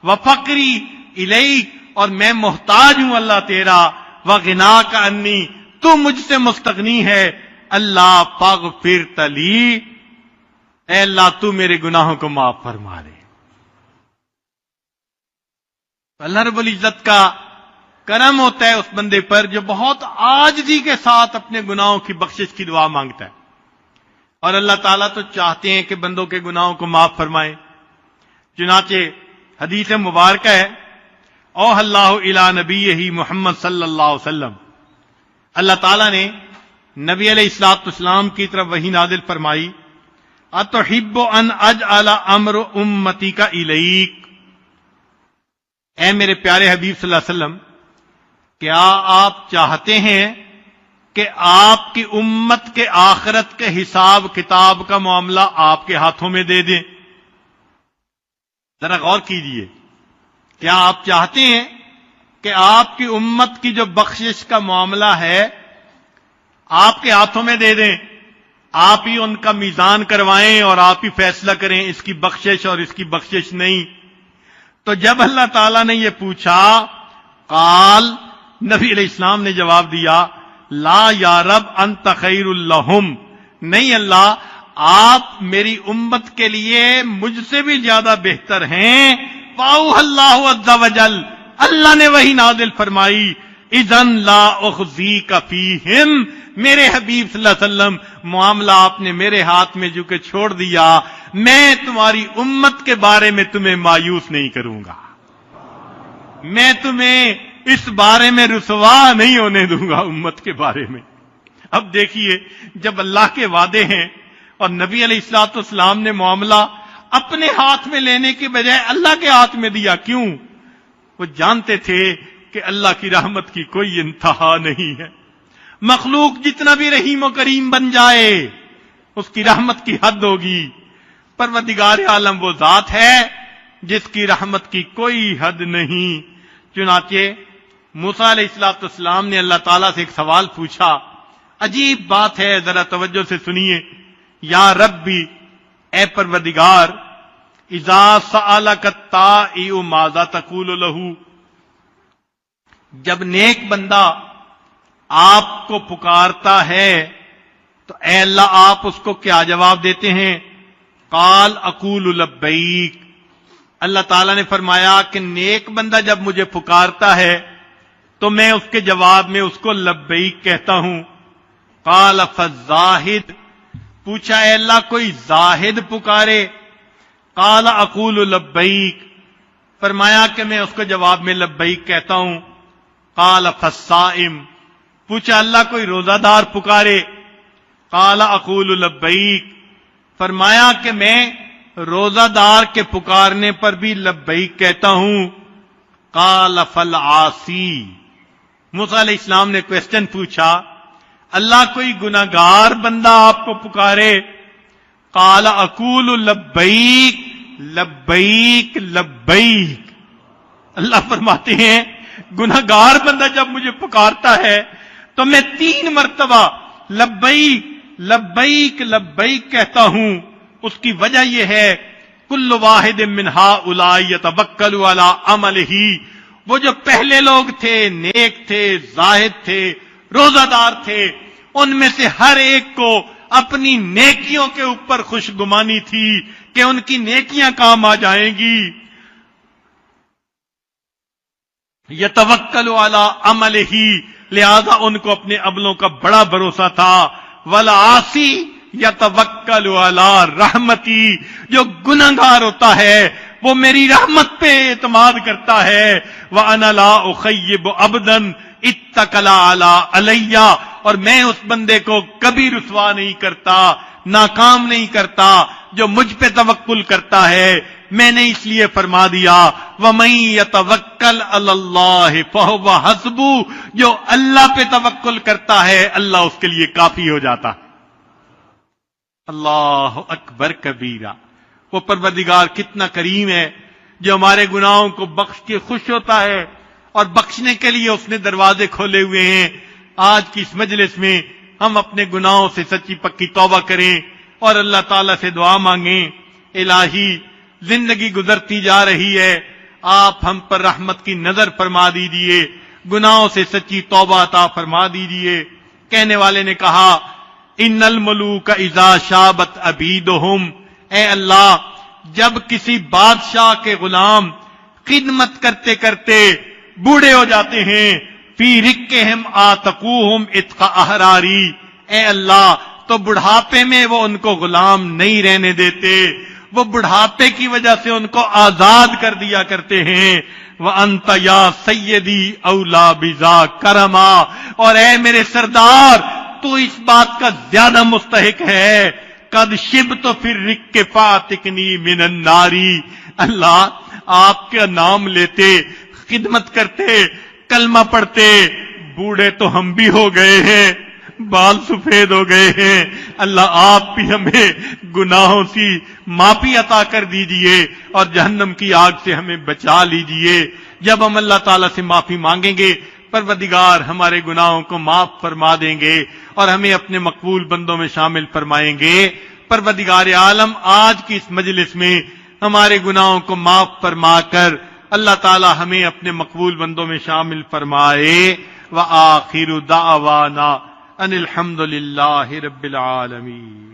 وفقری الیک، اور میں محتاج ہوں اللہ تیرا. وغناک انی، تو مجھ سے مستغنی ہے. اللہ فاغفرت لی، اے اللہ تو میرے گناہوں کو معاف فرما دے. اللہ رب العزت کا کرم ہوتا ہے اس بندے پر جو بہت عاجزی کے ساتھ اپنے گناہوں کی بخشش کی دعا مانگتا ہے. اور اللہ تعالیٰ تو چاہتے ہیں کہ بندوں کے گناہوں کو معاف فرمائے. چنانچہ حدیث مبارکہ ہے، اوحى اللہ الی نبیہ محمد صلی اللہ علیہ وسلم. اللہ تعالیٰ نے نبی علیہ الصلوۃ والسلام کی طرف وحی نازل فرمائی، اتحب ان اجعل امر امتک الیک. اے میرے پیارے حبیب صلی اللہ علیہ وسلم، کیا آپ چاہتے ہیں کہ آپ کی امت کے آخرت کے حساب کتاب کا معاملہ آپ کے ہاتھوں میں دے دیں؟ ذرا غور کیجئے. کیا آپ چاہتے ہیں کہ آپ کی امت کی جو بخشش کا معاملہ ہے آپ کے ہاتھوں میں دے دیں؟ آپ ہی ان کا میزان کروائیں اور آپ ہی فیصلہ کریں اس کی بخشش اور اس کی بخشش نہیں. تو جب اللہ تعالیٰ نے یہ پوچھا، قال، نبی علیہ السلام نے جواب دیا، لا یا رب انت خیر لہم. نہیں اللہ، آپ میری امت کے لیے مجھ سے بھی زیادہ بہتر ہیں. فاوحى اللہ عز وجل، اللہ نے وہی نازل فرمائی، اذن لا اخزیک فیہم. میرے حبیب صلی اللہ علیہ وسلم، معاملہ آپ نے میرے ہاتھ میں جو کہ چھوڑ دیا، میں تمہاری امت کے بارے میں تمہیں مایوس نہیں کروں گا، میں تمہیں اس بارے میں رسوا نہیں ہونے دوں گا امت کے بارے میں. اب دیکھیے، جب اللہ کے وعدے ہیں اور نبی علیہ الصلوۃ والسلام نے معاملہ اپنے ہاتھ میں لینے کے بجائے اللہ کے ہاتھ میں دیا. کیوں؟ وہ جانتے تھے کہ اللہ کی رحمت کی کوئی انتہا نہیں ہے. مخلوق جتنا بھی رحیم و کریم بن جائے اس کی رحمت کی حد ہوگی. پروردگار عالم وہ ذات ہے جس کی رحمت کی کوئی حد نہیں. چنانچہ موسیٰ علیہ السلام نے اللہ تعالیٰ سے ایک سوال پوچھا. عجیب بات ہے، ذرا توجہ سے سنیے. یا ربی، اے پروردگار، اذا سألک الطائع ماذا تقول لہ، جب نیک بندہ آپ کو پکارتا ہے تو اے اللہ آپ اس کو کیا جواب دیتے ہیں؟ قال اقول لبیک، اللہ تعالیٰ نے فرمایا کہ نیک بندہ جب مجھے پکارتا ہے تو میں اس کے جواب میں اس کو لبیک کہتا ہوں. قال فالزاہد، پوچھا اے اللہ کوئی زاہد پکارے؟ قال اقول لبیک، فرمایا کہ میں اس کو جواب میں لبیک کہتا ہوں. قال فالصائم، پوچھا اللہ کوئی روزہ دار پکارے؟ قال اقول لبیک، فرمایا کہ میں روزہ دار کے پکارنے پر بھی لبیک کہتا ہوں. قال فالعاصی، موسیٰ علیہ السلام نے کویسچن پوچھا اللہ کوئی گناہگار بندہ آپ کو پکارے؟ قال اقول لبیک لبیک لبیک. اللہ فرماتے ہیں گناہگار بندہ جب مجھے پکارتا ہے تو میں 3 مرتبہ لبیک لبیک لبیک کہتا ہوں. اس کی وجہ یہ ہے کل واحد من ہؤلاء یتوکل علی عملہ، وہ جو پہلے لوگ تھے، نیک تھے، زاہد تھے، روزہ دار تھے، ان میں سے ہر ایک کو اپنی نیکیوں کے اوپر خوشگمانی تھی کہ ان کی نیکیاں کام آ جائیں گی. یتوکل علی عملہ، لہذا ان کو اپنے عملوں کا بڑا بھروسہ تھا. والعاصی یتوکل علی رحمتی، جو گنہگار ہوتا ہے وہ میری رحمت پہ اعتماد کرتا ہے. وَأَنَا لَا أُخَيِّبُ عَبْدًا اتَّكَلَ عَلَيَّ، اور میں اس بندے کو کبھی رسوا نہیں کرتا، ناکام نہیں کرتا جو مجھ پہ توکل کرتا ہے. میں نے اس لیے فرما دیا وَمَن يَتَوَكَّلْ عَلَى اللَّهِ فَهُوَ حَسْبُهُ، جو اللہ پہ توکل کرتا ہے اللہ اس کے لیے کافی ہو جاتا. اللہ اکبر کبیرہ. وہ پروردگار کتنا کریم ہے جو ہمارے گناہوں کو بخش کے خوش ہوتا ہے، اور بخشنے کے لیے اس نے دروازے کھولے ہوئے ہیں. آج کی اس مجلس میں ہم اپنے گناہوں سے سچی پکی توبہ کریں اور اللہ تعالیٰ سے دعا مانگیں. الہی، زندگی گزرتی جا رہی ہے، آپ ہم پر رحمت کی نظر فرما دیجیے، گناہوں سے سچی توبہ عطا فرما دیجیے. کہنے والے نے کہا ان الملوک اذا شابت عبیدہم، اے اللہ جب کسی بادشاہ کے غلام خدمت کرتے کرتے بوڑھے ہو جاتے ہیں، فی رقہم آتقوہم عتق احراری، اے اللہ تو بڑھاپے میں وہ ان کو غلام نہیں رہنے دیتے، وہ بڑھاپے کی وجہ سے ان کو آزاد کر دیا کرتے ہیں. وَأَنْتَ يَا سَيِّدِي أَوْلَى بِذَا کرما، اور اے میرے سردار تو اس بات کا زیادہ مستحق ہے. قد شبت فی الرق فاتقنی من النار، اللہ آپ کا نام لیتے، خدمت کرتے، کلمہ پڑھتے، بوڑھے تو ہم بھی ہو گئے ہیں، بال سفید ہو گئے ہیں، اللہ آپ بھی ہمیں گناہوں سے معافی عطا کر دیجئے اور جہنم کی آگ سے ہمیں بچا لیجئے. جب ہم اللہ تعالیٰ سے معافی مانگیں گے پروردگار ہمارے گناہوں کو معاف فرما دیں گے اور ہمیں اپنے مقبول بندوں میں شامل فرمائیں گے. پروردگار عالم آج کی اس مجلس میں ہمارے گناہوں کو معاف فرما کر اللہ تعالی ہمیں اپنے مقبول بندوں میں شامل فرمائے. وآخر دعوانا ان الحمد للہ رب العالمین.